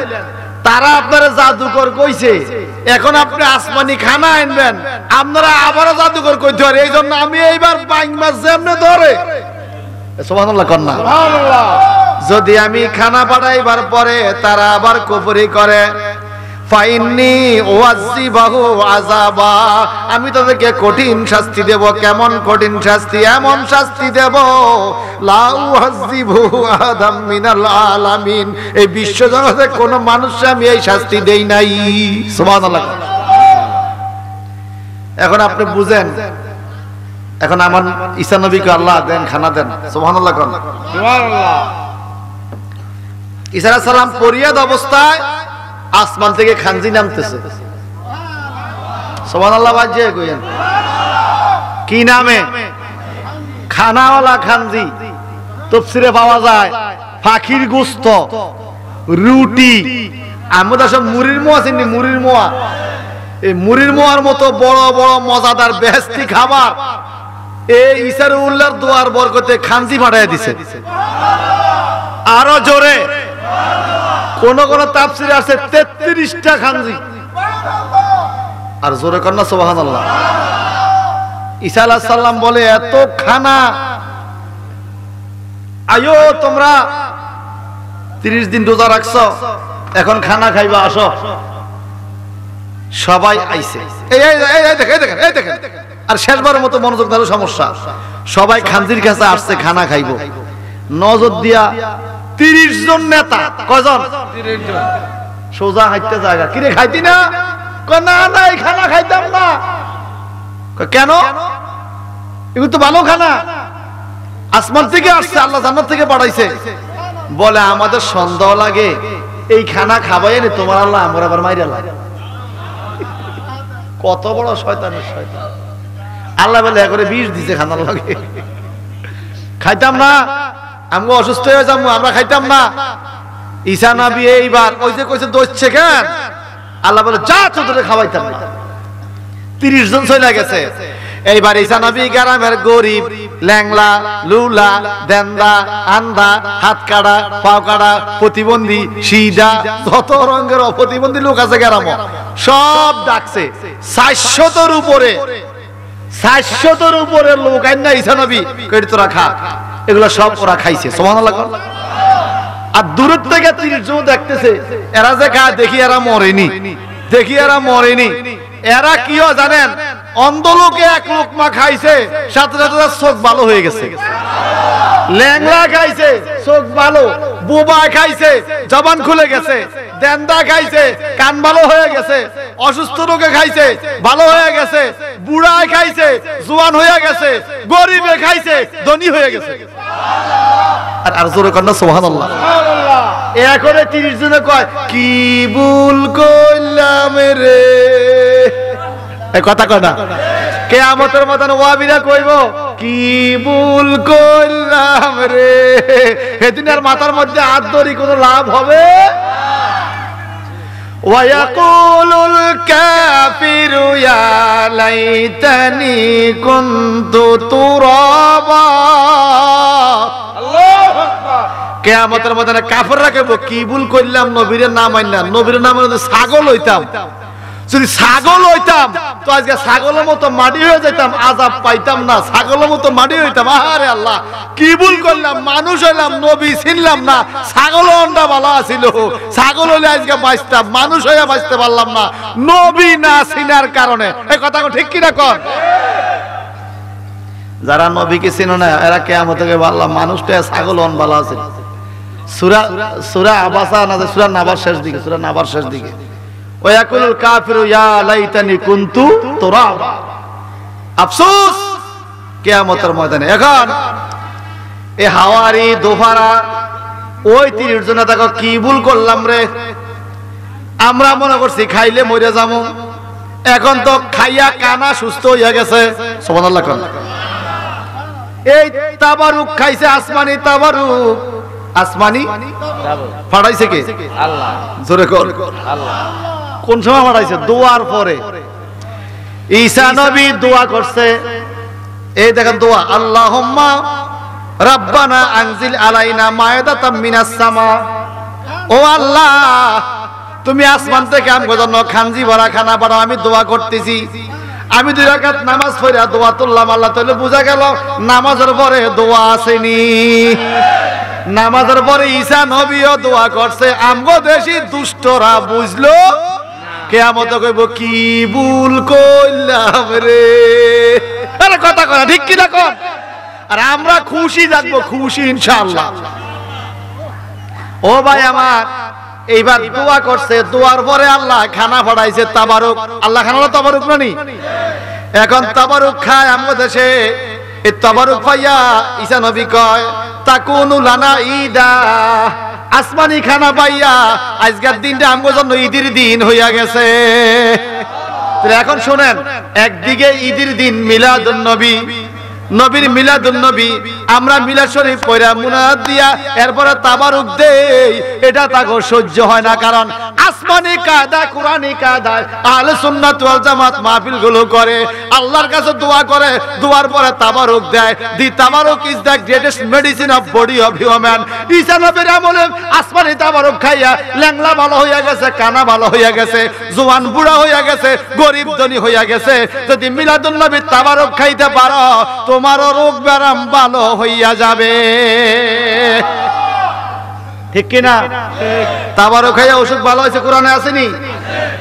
তারা আপনারা জাদুকর কইছে, এখন আপনি আসমানি খানা আনবেন, আপনারা আবারও জাদুকর কইতে পারে, এই জন্য আমি এইবার বাইং মাছ যেমনে ধরে। সুবহানাল্লাহ কর না। যদি আমি খানা পাঠাইবার পরে তারা আবার কুফরি করে, ফাইন্নি ওয়াজিবাহু আযাবা, আমি তাদেরকে কঠিন শাস্তি দেব। কেমন কঠিন শাস্তি? এমন শাস্তি দেব লা উযাজিবু আহাদাম মিনাল আলামিন, এই বিশ্ব জগতে কোন মানুষকে আমি এই শাস্তি দেই নাই। সুবহানাল্লাহ। এখন আপনি বুঝেন, এখন আমার ঈসা নবীকে আল্লাহ দেন, খানা দেন। সুবহানাল্লাহ। সুবহানাল্লাহ। ঈসা আলাইহিস সালাম পরিয়াদ অবস্থায় আসমান থেকে খানজি নামতেছে। সুবহানাল্লাহ বাজে কইেন কি নামে? খানাওয়ালা খানজি। তাফসীরে পাওয়া যায় পাখির গোশত, রুটি, আমরা সব মুড়ির মোয়া চিনি, মুড়ির মোয়া, এই মুড়ির মোয়ার মতো বড় বড় মজাদার বেহেশতি খাবার এই ইসারুল্লাহর দোয়ার বরকতে খানজি পাঠায় দিছে। আরো জোরে কোন কোন তাফসীরে আছে 33টা খানজি। আর জোরে কন্যা সুবহানাল্লাহ। ঈসা আলাইহিস সালাম বলে এত খানা, আয়ো তোমরা 30 দিন রোজা রাখছো, এখন খানা খাইবা, আসো। সবাই আইছে, এই দেখেন। আর শেষবারের মতো মনোযোগ দাও, সমস্যা। সবাই খানজির কাছে আসছে খানা খাইবো। নজর দিয়া 30 জন নেতা, কয়জন? 30 জন। সোজা হাইতে জায়গা, কিরে খাইতি না? না না, এই খানা খাইতাম না। কেন? এগুলো তো ভালো খানা, আসমান থেকে আসছে, আল্লাহ জান্নাত থেকে পাঠাইছে। বলে আমাদের সন্দেহ লাগে এই খানা খাবাই নি তোমার আল্লাহ আমরা আবার মাইরা লাগে। কত বড় শয়তানের শয়তান। আল্লাহ বলে করে বিষ দিছে খানার লাগে। খাইতাম না, আমি অসুস্থ হয়ে যাবো, আমরা খাইতাম না। ঈসা নবী এইবার ওই যে কইছে দোষছে কেন? আল্লাহ বলে যা তোদের খাওয়াইতাম না। 30 জন চলে গেছে। এইবার ঈসা নবী গ্রামের গরিব, ল্যাংলা, লুলা, দেন্দা, আন্দা, হাত কাটা, পাও কাটা, প্রতিবন্ধী, সিধা, যত রঙের অপ্রতিবন্ধী লোক আছে গ্রাম সব ডাকছে। 400-র উপরে, 400-র উপরে লোক আইনা ঈসা নবী কই তোরা খা। এগুলো সব ওরা খাইছে। সুবহানাল্লাহ। আর দূর থেকে 30 জন দেখতেছে, এরা যে খায় দেখি এরা মরেনি, দেখি এরা মরেনি। এরা কিও জানেন, অন্ধ লোকে এক লোকমা খাইছে, সাথে সাথে চোখ ভালো হয়ে গেছে। ল্যাংলা খাইছে, চোখ ভালো। বোবা খাইছে, জবান খুলে গেছে। দেন্দা খাইছে, কান ভালো হয়ে গেছে। অসুস্থ রোগে খাইছে, ভালো হয়ে গেছে। বুড়ায় খাইছে, জোয়ান হয়ে গেছে। গরিবে খাইছে, ধনী হয়ে গেছে। আর জোরে কন্যা সুবহানাল্লাহ। এরপরে 30 জনে কয় কি ভুল কইলাম রে, এই কথা কয় না? কিয়ামতের ময়দানে ওয়াবিরা কইব কি ভুল কইলাম রে। সেদিন আর মাথার মধ্যে হাত ধরি কোনো লাভ হবে? ওয়ায়াকুলুল কাফিরু ইয়া লাইতানি কুনতু তুরাবা। আল্লাহু আকবার। কিয়ামতের ময়দানে কাফেররা কইব কি ভুল কইলাম, নবীর নাম মানলাম, নবীর নাম ছাগল হইতাম। যদি ছাগল হইতাম তো আজকে ছাগলের মতো মাটি হয়ে যেতাম, আযাব পাইতাম না, ছাগলের মতো মাটি হইতাম। আরে আল্লাহ, কি ভুল করলাম, মানুষ হইলাম, নবী চিনলাম না, ছাগল অন্ডা ভালো আছিল। ছাগল হইলে আজকে বাঁচতাম, মানুষ হইয়া বাঁচতে পারলাম না, নবী না চিনার কারণে। এই কথা ঠিক কিনা কর? যারা নবীকে চিনো না এরা কিয়ামতে গিয়ে বললাম মানুষটা ছাগল অন ভালো আছে। সূরা আবাসা না, সূরা নাবার শেষ দিকে, সূরা নাবার শেষ দিকে ওয়াকুলুল কাফিরু ইয়া লাইতানি কুনতু তুরাবা। আফসোস কিয়ামতের ময়দানে। এখন এই হাওয়ারি দোফারা ওই 30 জনে দেখো কি ভুল করলাম রে। আমরা মনে করছি খাইলে মরে যাবো, এখন তো খাইয়া কানা সুস্থ হইয়া গেছে। সুবহানাল্লাহ। এই তাবারুক খাইছে, আসমানি তাবারুক। আসমানি ফাড়াইছে কে? আল্লাহ। জোরে কর আল্লাহ। কোন সময় পাঠাইছে? দোয়ার পরে। ঈসা নবী দোয়া করছে, এই দেখেন দোয়া, আল্লাহুম্মা রাব্বানা আনজিল আলাইনা মায়দাতাম মিনাস সামা। ও আল্লাহ, তুমি আসমান থেকে আমগো জন্য খানজি ভরা খানা পাঠাও। আমি দোয়া করতেছি, আমি 2 রাকাত নামাজ পড়া দোয়া তুললাম। আল্লাহ তাআলা বুঝা গেল নামাজের পরে দোয়া আসেনি। নামাজের পরে ঈসা নবীও দোয়া করছে। আমগো দেশি দুষ্টরা বুঝলো, কিয়ামতে কইব কি ভুল কইলাম রে। আরে কথা কয় ঠিক কি না কর? আর আমরা খুশি থাকবো, খুশি ইনশাআল্লাহ। ও ভাই আমার, এইবার দোয়া করছে, দোয়ার পরে আল্লাহ খানা পাঠাইছে তাবারুক। আল্লাহ খানা তাবারুক নানি, এখন তাবারুক খায় আমগো দেশে। এই তাবারুক পাইয়া ঈসা নবী কয় তাকুনু লানা ঈদা, আসমানি খানা পাইয়া আজকের দিনটা আমগো জন্য ঈদের দিন হইয়া গেছে। এখন শোনেন, একদিকে ঈদের দিন মিলাদুন নবী, নবীর মিলাদুন নবী, আমরা মিলাদ শরীফ পড়া মুনাজাত দিয়া এরপরে তাবারুক দেই, এটা তাকে সহ্য হয় না। কারণ আসমানি কায়দা কোরআনি কায়দায় আহলে সুন্নাত ওয়াল জামাত মাহফিল গুলো করে, আল্লাহর কাছে দোয়া করে, দোয়ার পরে তাবারুক দেয়। দি তাবারুক is the greatest medicine of body of human. ঈসা নবীর আমলে আসমানি তাবারুক খাইয়া ল্যাংলা ভালো হইয়া গেছে, কানা ভালো হইয়া গেছে, জওয়ান বুড়া হইয়া গেছে, গরিব ধনী হইয়া গেছে। যদি মিলাদুন নবীর তাবারুক খাইতে পারো, তোমারও রোগ ব্যারাম ভালো হইয়া যাবে। ঠিক কিনা? তাবারুক খাইয়া অসুখ ভালো হয়েছে কোরআনে আসেনি?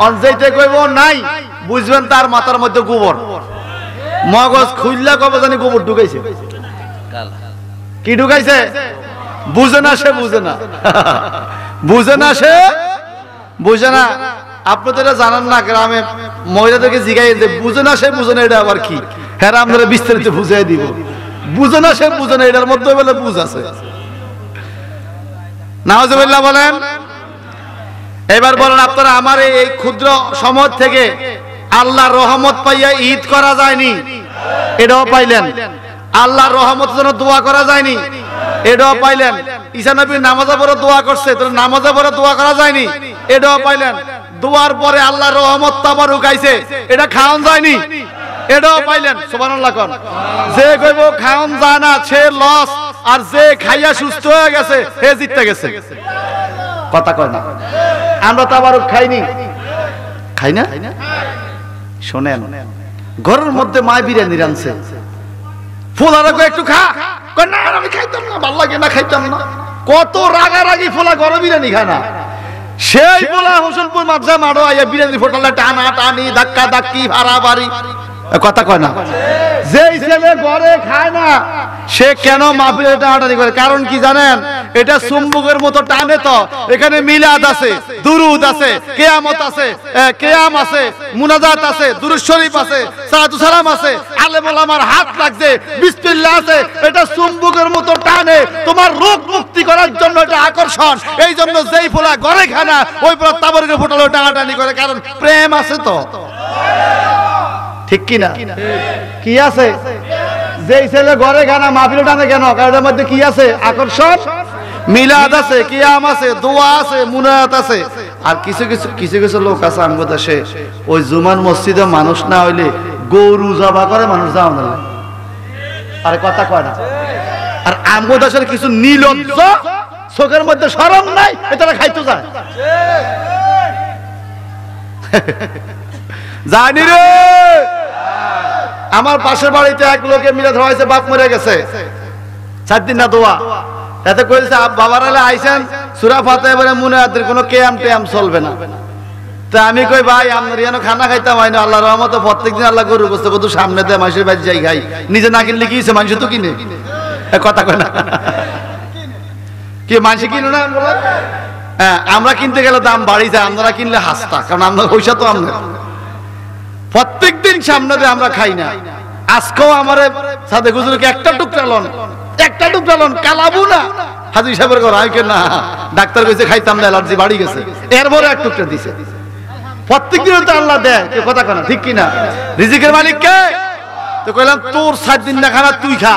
অনজাইতে কইব নাই, বুঝবেন তার মাথার মধ্যে গোবর, মগজ খুললা কবে জানি গোবর ঢুকাইছে। কি ঢুকাইছে? বুঝে না সে, বুঝে না, বুঝে না সে, বুঝে না। আপনি তো এটা জানান না, গ্রামে মহিলাদেরকে জিগাই যে বুঝে না সে, বুঝে না, এটা আবার কি? হ্যাঁ, আপনারা বিস্তারিত বুঝাই দিব। বুঝে না সে, বুঝে না, এটার মধ্যে বলে বুঝ আছে। নাউজুবিল্লাহ বলেন। এবার বলেন আপনারা, আমার এই ক্ষুদ্র সমাজ থেকে আল্লাহর রহমত পাইয়া ঈদ করা যায়নি? এটাও পাইলেন। আল্লাহর রহমতের জন্য দোয়া করা যায়নি? এটাও পাইলেন। ঈসা নবী নামাজে পড়ে দোয়া করছে, তো নামাজে পড়ে দোয়া করা যায়নি? এটাও পাইলেন। দোয়ার পরে আল্লাহর রহমত তাবারুক আইছে, এটা খাওয়ান যায়নি? এটাও পাইলেন। সুবহানাল্লাহ কোন। যে কইব খাওয়ান যায় না সে লস, আর যে খাইয়া সুস্থ হয়ে গেছে হে জিততে গেছে। কথা কয় না? আমরা তাবারুক খাইনি, খাই না। শোনেন, ঘরের মধ্যে মা বিরিয়ানি রাঁধছে, ফোলারা কই একটু খা, কই না আমি খাইতাম না, ভালো লাগে না, খাইতাম না। কত রাগারাগি ফোলা ঘরে বিরিয়ানি খায় না। সেই ফোলা হোসেনপুর মাদ্রাসা মারো আইয়া বিরিয়ানি ফোটালে টানা টানি, ধাক্কা ধাক্কি, হারাবাড়ি। কথা কয় না? যেই ছেলে ঘরে খায় না সে কেন মাহফিলে টানাটানি করে? কারণ কি জানেন? এটা চুম্বকের মতো টানে। তো এখানে মিলাদ আছে, দুরুদ আছে, কিয়ামত আছে, কিয়াম আছে, মুনাজাত আছে, দুরুদ শরীফ আছে, সালাতু সালাম আছে, আলেম ওলামার হাত লাগছে, বিসমিল্লাহ আছে। এটা চুম্বকের মতো টানে, তোমার রোগ মুক্তি করার জন্য এটা আকর্ষণ। এই জন্য যেই ফোলা ঘরে খায় না ওই ফোলা তাবারুকে ফোটালো টানাটানি করে, কারণ প্রেম আছে। তো ঠিক কিনা? কি আছে? যেই ছেলে ঘরে খানা মাহফিলে টানে কেন? কারণ এর মধ্যে কি আছে? আকর্ষণ। মিলাদ আছে, কিয়াম আছে, দোয়া আছে, মুনাজাত আছে। আর কিছু কিছু লোক আছে আমগো দেশে, ওই জুমান মসজিদে মানুষ না হইলে গরু জবা করে মানুষ যাও না। আরে কথা কয় না? আর আমগো দেশের কিছু নির্লজ্জ, চোখের মধ্যে শরম নাই, এটা খাইতে যায়। জানি রে, আমার পাশের বাড়িতে এক লোকে মিলাদ হয়েছে, বাপ মরে গেছে, 4 দিন না দোয়া। এতে কইছে বাবারালে আইছেন সূরা ফাতিহা বলে মুনাজাতের কোনো কিয়াম টিয়াম চলবে না। তা আমি কই ভাই আপনার এখানে খানা খাইতাম হয় না, আল্লাহর রহমতে প্রত্যেকদিন আল্লাহ গরু গোশত কত সামনে দেয়, মানুষের বাড়ি যাই খাই, নিজে না কিনলে কি হইছে? মানুষ তো কিনে। কথা কয় না? কি মানুষ কিনে না? হ্যাঁ, আমরা কিনতে গেলে দাম বাড়ি যায়, আপনারা কিনলে হাসতা, কারণ আমরা পয়সা তো আমরা প্রত্যেকদিন সামনে দিয়ে আমরা খাই না। আজকেও আমার সাথে হুজুরকে একটা টুকরা লন, একটা টুকরা লন, কালাবো না। হাজী সাহেবের ঘর আইকে না, ডাক্তার কইছে খাইতাম না, অ্যালার্জি বাড়ি গেছে, এরপরে এক টুকরা দিছে। প্রত্যেকদিন তো আল্লাহ দেয়, কেউ কথা কয় না, ঠিক কিনা? রিজিকের মালিক কে? তো কইলাম তোর 7 দিন না খানা তুই খা,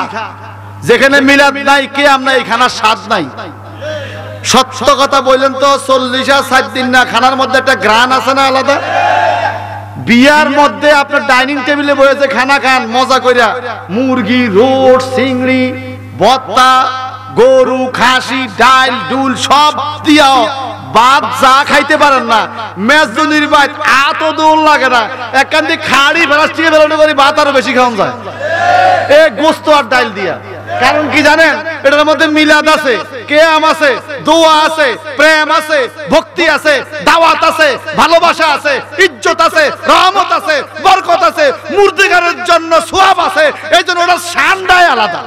যেখানে মিলাদ নাই, কে আমরা এই খানার স্বাদ নাই। সত্য কথা বললেন তো, 40 আর 7 দিন না খানার মধ্যে একটা গ্রান আছে না আলাদা? বিয়ার মধ্যে আপনার ডাইনিং টেবিলে বসে খানা খান মজা কইরা, মুরগি, রোট, চিংড়ি, ভর্তা, গরু, খাসি, ডাল, ডুল সব দিয়াও বাদ যা খাইতে পারেন না। মেজদুনির বাইত এত দৌড় লাগে না, একখান দিয়ে খাড়ি প্লাস্টিকে বেরোনো করে ভাত আরো বেশি খাওয়া যায় এ গোস্ত আর ডাল দিয়া। কারণ কি জানেন? এটার মধ্যে মিলাদ আছে, কিয়াম আছে, দোয়া আছে, প্রেম আছে, ভক্তি আছে, দাওয়াত আছে, ভালোবাসা আছে, ইজ্জত আছে, রহমত আছে, বরকত আছে, মুর্দিগারের জন্য সওয়াব আছে। এই জন্য ওটার শানটাই আলাদা।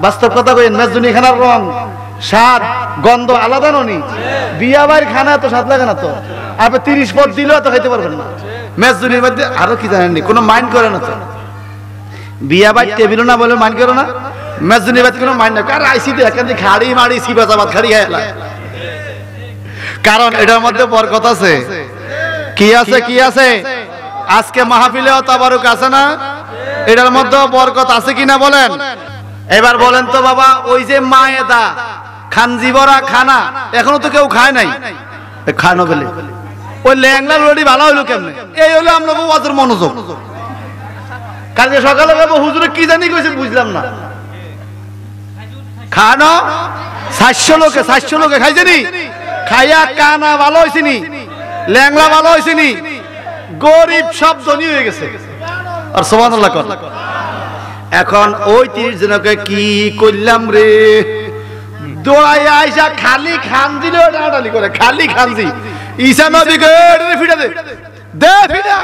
বাস্তব কথা কইেন, মেজদুনি খানার রং, স্বাদ, গন্ধ আলাদা ননি। বিয়া বাড়ির খানা তো স্বাদ লাগে না। তো আপনি 30 পদ দিলেও তো খাইতে পারবেন না। মেজদুনির মধ্যে আরো কি জানেননি, কোনো মাইন্ড করে না। তো বিয়া বাড়ির টেবিলও না বলে মাইন্ড করো না, মেজনিবাদ কোনো মাইন না, কারণ আইসি তো এখান থেকে খাড়ি মাড়ি সিবাজাবাদ খাড়ি হেলা, কারণ এটার মধ্যে বরকত আছে। কি আছে? কি আছে? আজকে মাহফিলেও তাবারুক আছে না? এটার মধ্যে বরকত আছে কিনা বলেন? এবার বলেন তো বাবা, ওই যে মায়েদা খানজি বড়া খানা এখনো তো কেউ খায় নাই, খানো বলে ওই ল্যাংলা রুটি ভালো হইলো কেমনে? এই হলো আমরা ওয়াজের মনোযোগ। কালকে সকালে বাবা হুজুরে কি জানি কইছে বুঝলাম না, খানো 700 লোকে খাইছেনি, খাইয়া কানা ভালো হয়েছিনি, ল্যাংলা ভালো হয়েছিনি, গরিব সব ধনী হয়ে গেছে। আর সুবহানাল্লাহ কর। এখন ওই 30 জনকে কি করলাম রে, দৌড়াইয়া আইসা খালি খানজি ডালি করে, খালি খানজি ঈসা নবীকে ফিটা দে দে ফিটা।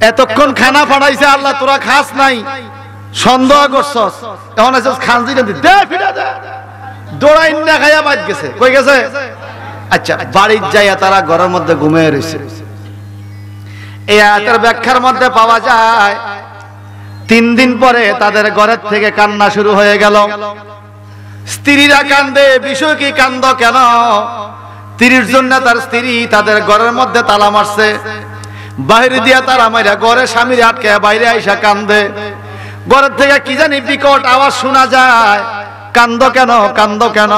এতক্ষণ খানা ফাটাইছে আল্লাহ, তোরা খাস নাই, সন্দেহ করছস, এখন আইসস খানজি দে ফিটা দে, দৌড়াই না খাইয়া বাদ গেছে। কই গেছে? আচ্ছা, বাড়ির যাইয়া তারা ঘরের মধ্যে ঘুমিয়ে রয়েছে। এই আয়াতের ব্যাখ্যার মধ্যে পাওয়া যায় 3 দিন পরে তাদের ঘরের থেকে কান্না শুরু হয়ে গেল। স্ত্রীরা কান্দে, বিষয় কি কান্দ কেন? 30 জন না তার স্ত্রী তাদের ঘরের মধ্যে তালা মারছে, বাইরে দিয়া তারা মাইরা ঘরে স্বামীর আটকে বাইরে আইসা কান্দে। ঘরের থেকে কি জানি বিকট আওয়াজ শোনা যায়, কান্দ কেন, কান্দ কেন?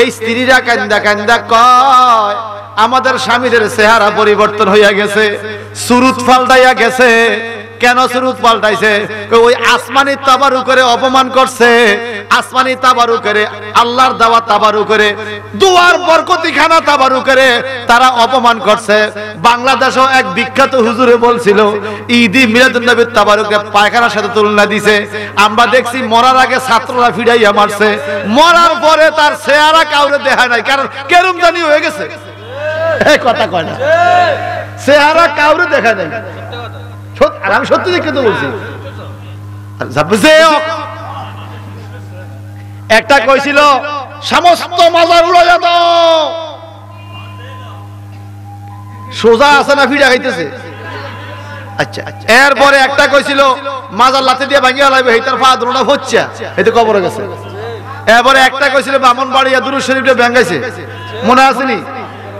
এই স্ত্রীরা কান্দা কান্দা কয় আমাদের স্বামীদের চেহারা পরিবর্তন হইয়া গেছে, সুরুত পাল্টাইয়া গেছে। কেন সুরুত পাল্টাইছে? ওই আসমানি তাবারু করে অপমান করছে, আসমানি তাবারু করে, আল্লাহর দেওয়া তাবারু করে, দুয়ার বরকতি খানা তাবারু করে তারা অপমান করছে। বাংলাদেশেও এক বিখ্যাত হুজুরে বলছিল ঈদি মিলাদুন নবীর তাবারুকে পায়খানার সাথে তুলনা দিছে। আমরা দেখছি মরার আগে ছাত্ররা ফিরাইয়া মারছে, মরার পরে তার চেহারা কাউরে দেখা নাই, কারণ কেরম জানি হয়ে গেছে। কথা কয় না, চেহারা কাউরে দেখা নাই। আর আমি সত্যি দেখে তো বলছি। একটা কইছিল সমস্ত মাজার উড়াইয়া দাও, সোজা আছে না ফিরা খাইতেছে। আচ্ছা, এরপরে একটা কইছিল মাজার লাথি দিয়ে ভাঙিয়া লাগবে, এইটার পা দুটোটা হচ্ছে, এই তো কবরে গেছে। এরপরে একটা কইছিল ব্রাহ্মণবাড়িয়া দুরূদ শরীফে ব্যাঙ্গাইছে, মনে আসেনি?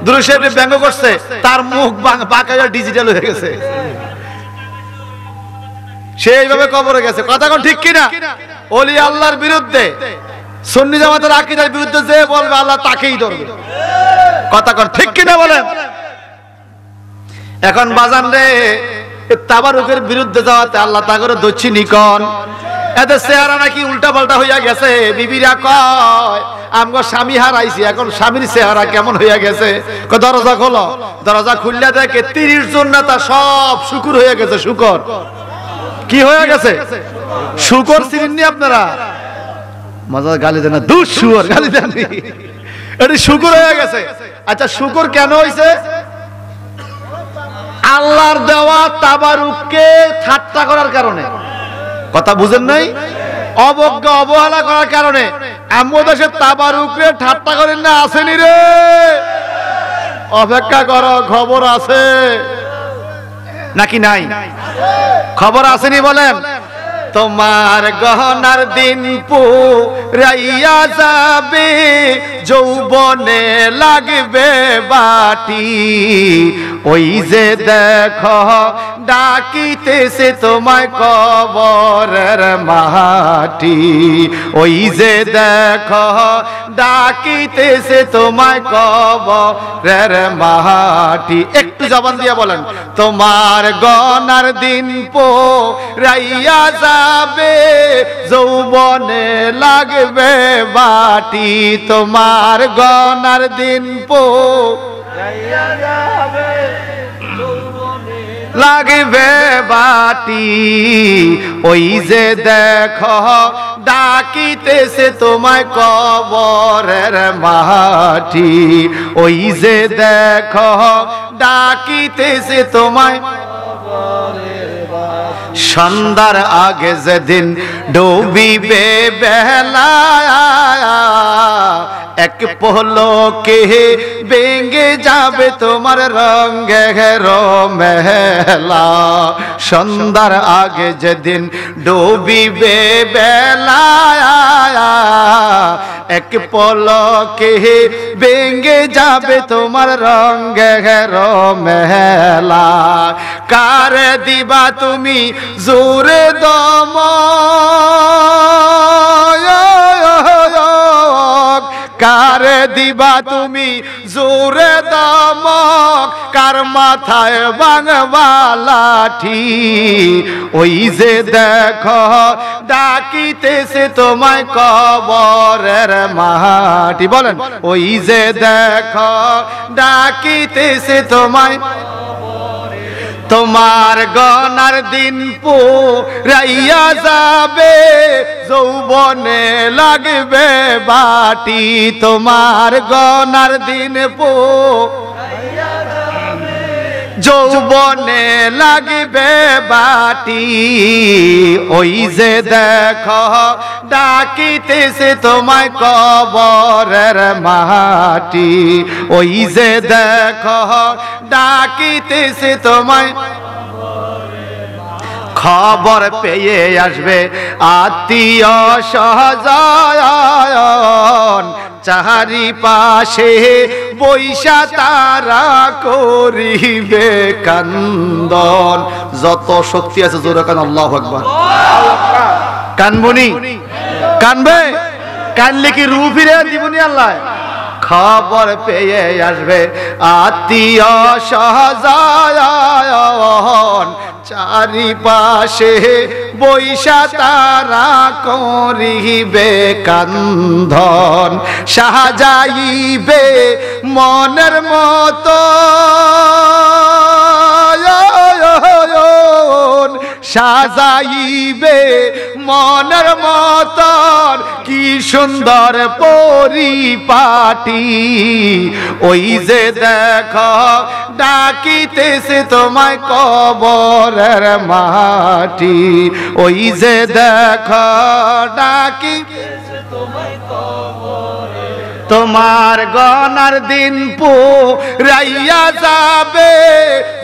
দুরূদ শরীফে ব্যঙ্গ করছে, তার মুখ বাঁকাইয়া ডিজিটাল হয়ে গেছে, সেইভাবে কবরে গেছে। কথা কোন ঠিক কিনা? ওলি আল্লাহর বিরুদ্ধে, সুন্নি জামাতের আকীদার বিরুদ্ধে যে বলবে আল্লাহ তাকেই ধরবে। কথা কোন ঠিক কিনা বলেন? এখন বাজান রে, তাবারুকের বিরুদ্ধে যাওয়াতে আল্লাহ তা করে দচ্ছি নিকন, এদের চেহারা নাকি উল্টা পাল্টা হইয়া গেছে। বিবিরা কয় আমগো স্বামী হারাইছি, এখন স্বামীর চেহারা কেমন হইয়া গেছে। দরজা খোলো, দরজা খুললে দেখে 30 জন নেতা সব শুকুর হয়ে গেছে। শুকর কি হয়ে গেছে? শুকর চিনেননি আপনারা? মজা গালি দেন না, দুধ শুয়োর গালি দেননি, এটা শুকর হয়ে গেছে। আচ্ছা, শুকর কেন হইছে? আল্লাহর দেওয়া তাবারুককে ঠাট্টা করার কারণে। কথা বুঝেন নাই? অবজ্ঞা অবহেলা করার কারণে। আমাদের দেশে তাবারুককে ঠাট্টা করেন না, আসেনি রে? অপেক্ষা করো, খবর আছে নাকি নাই? খবর আসেনি বলেন? তোমার গহনার দিন পুরাইয়া যাবে, যৌবনে লাগবে বাটি, ওই যে দেখো ডাকিতেছে তোমায় কবরের মাটি, ওই যে দেখো ডাকিতেছে তোমায় কবরের মাটি। একটু জবান দিয়ে বলেন, তোমার গহনার দিন পুরাইয়া যাবে, যৌবনে লাগবে বাটি, তোমার গহনার দিন পুরাইয়া যাবে, লাগবে বাটি, ওই যে দেখো ডাকিতেছে তোমায় কবরের মাটি, ওই যে দেখো ডাকিতেছে তোমায়। সন্ধ্যার আগে যেদিন ডুবিবে বেলা, এক পলকে ভেঙে যাবে তোমার রঙের মেলা। সন্ধ্যার আগে যেদিন ডুবিবে বেলা, এক পলকে ভেঙে যাবে তোমার রঙের মেলা। কার দিবা তুমি জোরে দম, কার দিবা তুমি জোরে দমক, কার মাথায় ভাঙবা লাঠি। ওই যে দেখো ডাকিতেছে তোমায় কবরের মাটি। বলেন ওই যে দেখো ডাকিতেছে তোমায়, তোমার গনার দিন পুরাইয়া যাবে, যৌবনে লাগবে বাটি। তোমার গনার দিন পুরাইয়া যাবে, যৌবনে লাগবে বাটি। ওই যে দেখো ডাকিতেছে তোমায় কবরের মাটি। ওই যে দেখো ডাকিতেছে তোমায়, খবর পেয়ে আসবে আত্মীয় স্বজন, চারিপাশে বৈশা তারা করিবে কান্দন। যত শক্তি আছে জোরে কান আল্লাহু আকবার। কানবনি? কানবে? কানলে কি রূহ ফিরে দিবনি আল্লাহ? খবর পেয়ে আসবে আত্মীয় স্বজন, চারিপাশে বৈশা তারা করিবে কান্দন। সাজাইবে মনের মতো, সাজাইবে মনের মতন কি সুন্দর পরিপাটি। ওই যে দেখো ডাকিতেছে তোমায় কবরের মাটি। ওই যে দেখো ডাকিতেছে তোমায় কবরের, তোমার গনার দিন পুরাইয়া যাবে,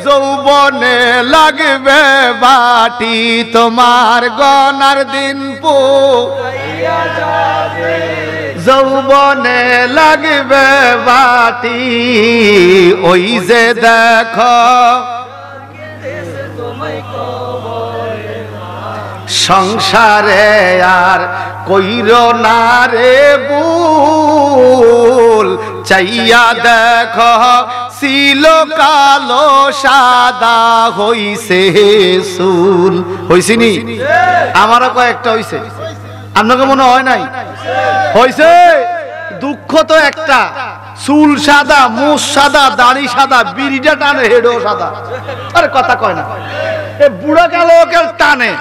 যৌবনে লাগবে বাটি। তোমার গনার দিন পুরাইয়া যাবে, যৌবনে লাগবে বাটি। ওই যে দেখো সংসারে আর কইরো না রে ভুল, চাইয়া দেখো ছিল কালো সাদা হইছে চুল। হইছিনি? আমারও কয়েকটা হইছে, আপনাকে মনে হয় নাই? হইছে। দুঃখ তো একটা, চুল সাদা, মুখ সাদা, দাড়ি সাদা, বিড়িটা টানে, হেডও সাদা। আরে কথা কয় না, এ বুড়া কালো টানে।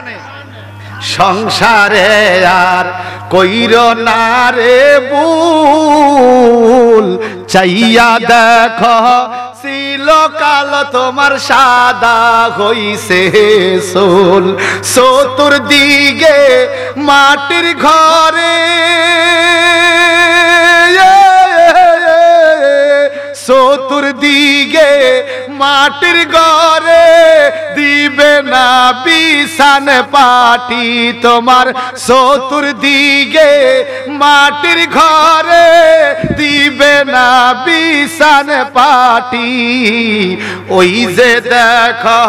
সংসারে আর কইরো না রে ভুল, চাইয়া দেখো ছিল কালো তোমার সাদা হইছে চুল। চতুর্দিকে মাটির ঘরে, চতুর্দিকে মাটির ঘরে দিবে না বিছান পাটি। তোমার চতুর্দিকে মাটির ঘরে দিবে না বিছান পাটি। ওই যে দেখো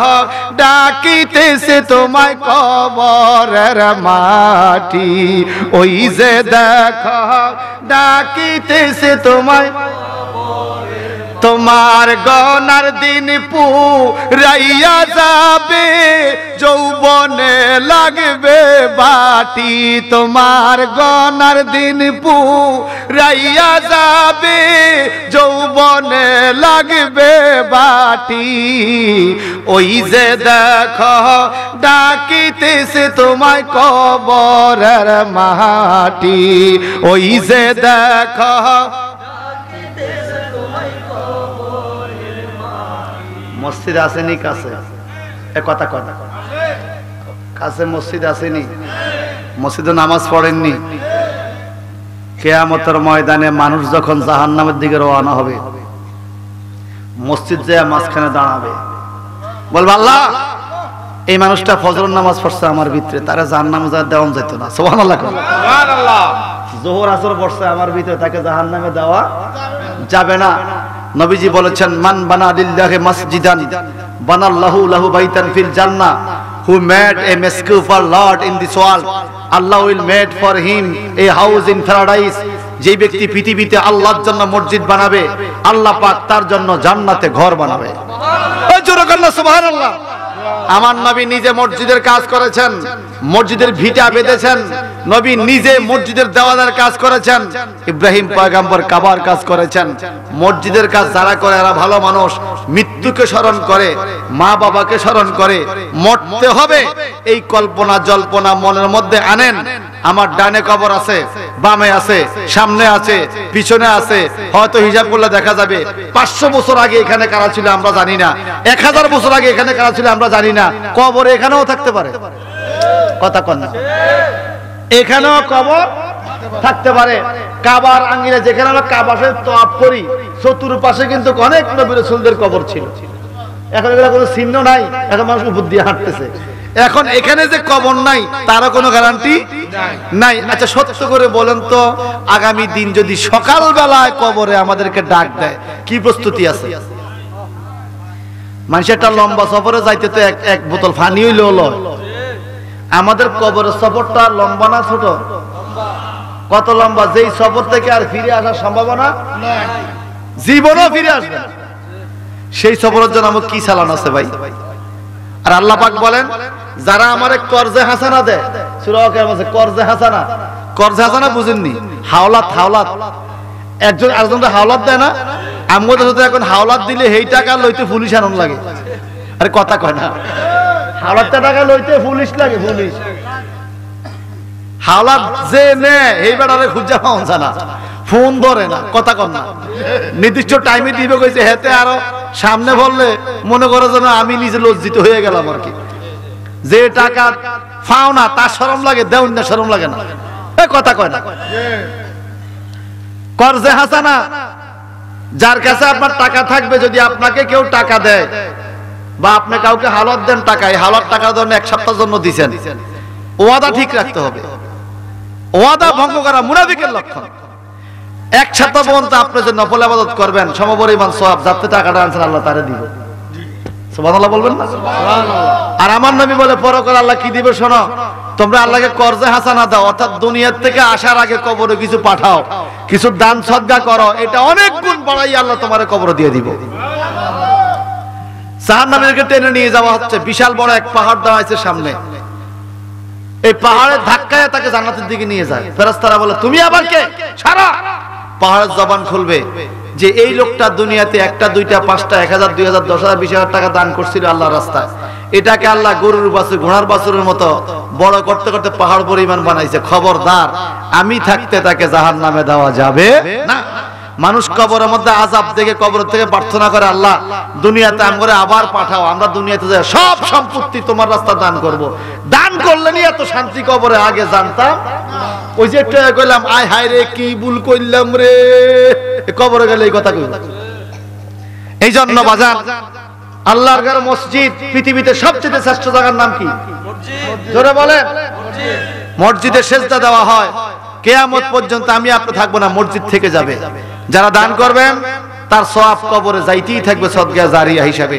ডাকিতেছে তোমায় কবরের মাটি। ওই যে দেখো ডাকিতেছে তোমায়, তোমার গনার দিন পুরাইয়া যাবে, যৌবনে লাগবে বাটি। তোমার গনার দিন পুরাইয়া যাবে, যৌবনে লাগবে বাটি। ওই যে দেখো ডাকিতেছে তোমায় কবরের মাটি। ওই যে দেখো মসজিদ আসেনি কাছে, এ কথা কথা কাছে মসজিদ আসেনি, মসজিদে নামাজ পড়েননি, কিয়ামতের ময়দানে মানুষ যখন জাহান্নামের দিকে রওনা হবে, মসজিদ যায় মাঝখানে দাঁড়াবে, বলবে আল্লাহ এই মানুষটা ফজরের নামাজ পড়ছে আমার ভিতরে, তারা জাহান্নামে যা দেওয়া যেত না। সুবহানাল্লাহ সুবহানাল্লাহ। যোহর আসর পড়ছে আমার ভিতরে, তাকে জাহান্নামে দেওয়া যাবে না। নবীজি বলেছেন মান বানা লিল্লাহি মসজিদান বানাল্লাহু লাহু বাইতান feel Jannah, who made a mosque for Lord in this world, Allah will made for him a house in paradise. যে ব্যক্তি পৃথিবীতে আল্লাহর জন্য মসজিদ বানাবে, আল্লাহ পাক তার জন্য জান্নাতে ঘর বানাবে। ওই জোরে বলেন সুবহানাল্লাহ। আমার নবী নিজে মসজিদের কাজ করেছেন, মসজিদের ভিটা বেঁধেছেন, নবী নিজে মসজিদের দেওয়ালের কাজ করেছেন, ইব্রাহিম পয়গম্বর কাবার কাজ করেছেন। মসজিদের কাজ যারা করে এরা ভালো মানুষ, মৃত্যুকে স্মরণ করে, মা বাবাকে স্মরণ করে, মরতে হবে এই কল্পনা জল্পনা মনের মধ্যে আনেন। আমার ডানে কবর আছে, বামে আছে, সামনে আছে, পিছনে আছে, হয়তো হিসাব করলে দেখা যাবে 500 বছর আগে এখানে কারা ছিল আমরা জানি না, 1000 বছর আগে এখানে কারা ছিল আমরা জানি না। কবরে এখানেও থাকতে পারে, কথা কন না, এখানেও কবর থাকতে পারে। কাবার আঙ্গিনা যেখানে আমরা কাবাসে তওয়াফ করি, চতুর্পাশে কিন্তু অনেক নবী রাসূলদের কবর ছিল। এখন এগুলো কোনো চিহ্ন নাই, এখন মানুষ উপর দিয়ে হাঁটতেছে। এখন এখানে যে কবর নাই তারও কোনো গ্যারান্টি নাই। আচ্ছা সত্য করে বলেন তো, আগামী দিন যদি সকাল বেলায় কবরে আমাদেরকে ডাক দেয়, কি প্রস্তুতি আছে? মানুষ একটা লম্বা সফরে যাইতে তো এক বোতল পানি হইলে হলো। আমাদের কবরের সফরটা লম্বা না ছোট? কত লম্বা? যেই সফর থেকে আর ফিরে আসার সম্ভাবনা জীবনও ফিরে আসবে না। সেই সফরের জন্য আমার কি চালান আছে ভাই? আর আল্লাহ পাক বলেন যারা আমারে কর্জে হাসানা দেয়, সূরা আল-কারিমের মধ্যে কর্জে হাসানা, কর্জে হাসানা বুঝেননি? হাওলাত, হাওলাত, একজন আরেকজনকে হাওলাত দেয় না? আমাদের সাথে এখন হাওলাত দিলে এই টাকা লইতে পুলিশ আনন্দ লাগে। আরে কথা কয় না, হাওলাত টাকা লইতে পুলিশ লাগে, পুলিশ হাওলাত যে নে এই বেড়ারে খুঁজে পাওয়া যায় না, ফোন ধরে না, কথা কন না। নির্দিষ্ট টাইমে দিবে কইছে, হেতে আরো সামনে বললে মনে করে যেন আমি নিজে লজ্জিত হয়ে গেলাম আর কি। যে টাকা পাও না তার শরম লাগে, দেউন না শরম লাগে না, কথা কয় না। কর্জে হাসানা, যার কাছে আপনার টাকা থাকবে, যদি আপনাকে কেউ টাকা দেয় বা আপনি কাউকে হালত দেন টাকা, এই হালত টাকার জন্য 1 সপ্তাহের জন্য দিবেন, ওয়াদা ঠিক রাখতে হবে। ওয়াদা ভঙ্গ করা মুনাফিকের লক্ষণ। 1 সপ্তাহ পর্যন্ত আপনি যে নফল ইবাদত করবেন, সমপরিমাণ সওয়াব যাতে টাকাটা আনছেন আল্লাহ তারে দিবে। সুবহানাল্লাহ বলবেন না? সুবহানাল্লাহ। আর আমার নবী বলে পরকাল আল্লাহ কি দিবে শোনো, তোমরা আল্লাহকে কর্জে হাসানা দাও, অর্থাৎ দুনিয়ার থেকে আসার আগে কবরে কিছু পাঠাও, কিছু দান সদকা করো, এটা অনেক গুণ বাড়াই আল্লাহ তোমারে কবরে দিয়ে দিব। জাহান্নামীদেরকে টেনে নিয়ে যাওয়া হচ্ছে, বিশাল বড় এক পাহাড় দেওয়া আছে সামনে, এই পাহাড়ের ধাক্কায় তাকে জান্নাতের দিকে নিয়ে যায়। ফেরেশতারা বলে তুমি আবার কে? সারা পাহাড়ের জবান খুলবে যে এই লোকটা দুনিয়াতে 1টা 2টা 5টা 1000 2000 10000 20000 টাকা দান করছিল আল্লাহর রাস্তায়, এটাকে আল্লাহ গরুর বাছুর ঘোড়ার বাছুরের মতো বড় করতে করতে পাহাড় পরিমাণ বানাইছে। খবরদার, আমি থাকতে তাকে জাহান্নামে দেওয়া যাবে না। মানুষ কবরের মধ্যে আযাব দেখে কবর থেকে প্রার্থনা করে, আল্লাহ দুনিয়াতে আমরে আবার পাঠাও, আমরা দুনিয়াতে যাই সব সম্পত্তি তোমার রাস্তা দান করব। দান করলে নি এত শান্তি কবরে আগে জানতাম। ওই যে একটু কইলাম আয় হায় রে কি ভুল কইলাম রে, কবরে গেলে এই কথা কইলাম। এই জন্য বাজার আল্লাহর ঘর মসজিদ পৃথিবীতে সবচেয়ে শ্রেষ্ঠ জায়গার নাম কি? মসজিদ। জোরে বলেন মসজিদ। মসজিদে সেজদা দেওয়া হয়, কিয়ামত পর্যন্ত আমি আপনি থাকবো না, মসজিদ থেকে যাবে। যারা দান করবেন তার সওয়াব কবরে যাইতেই থাকবে সদকা জারিয়া হিসাবে।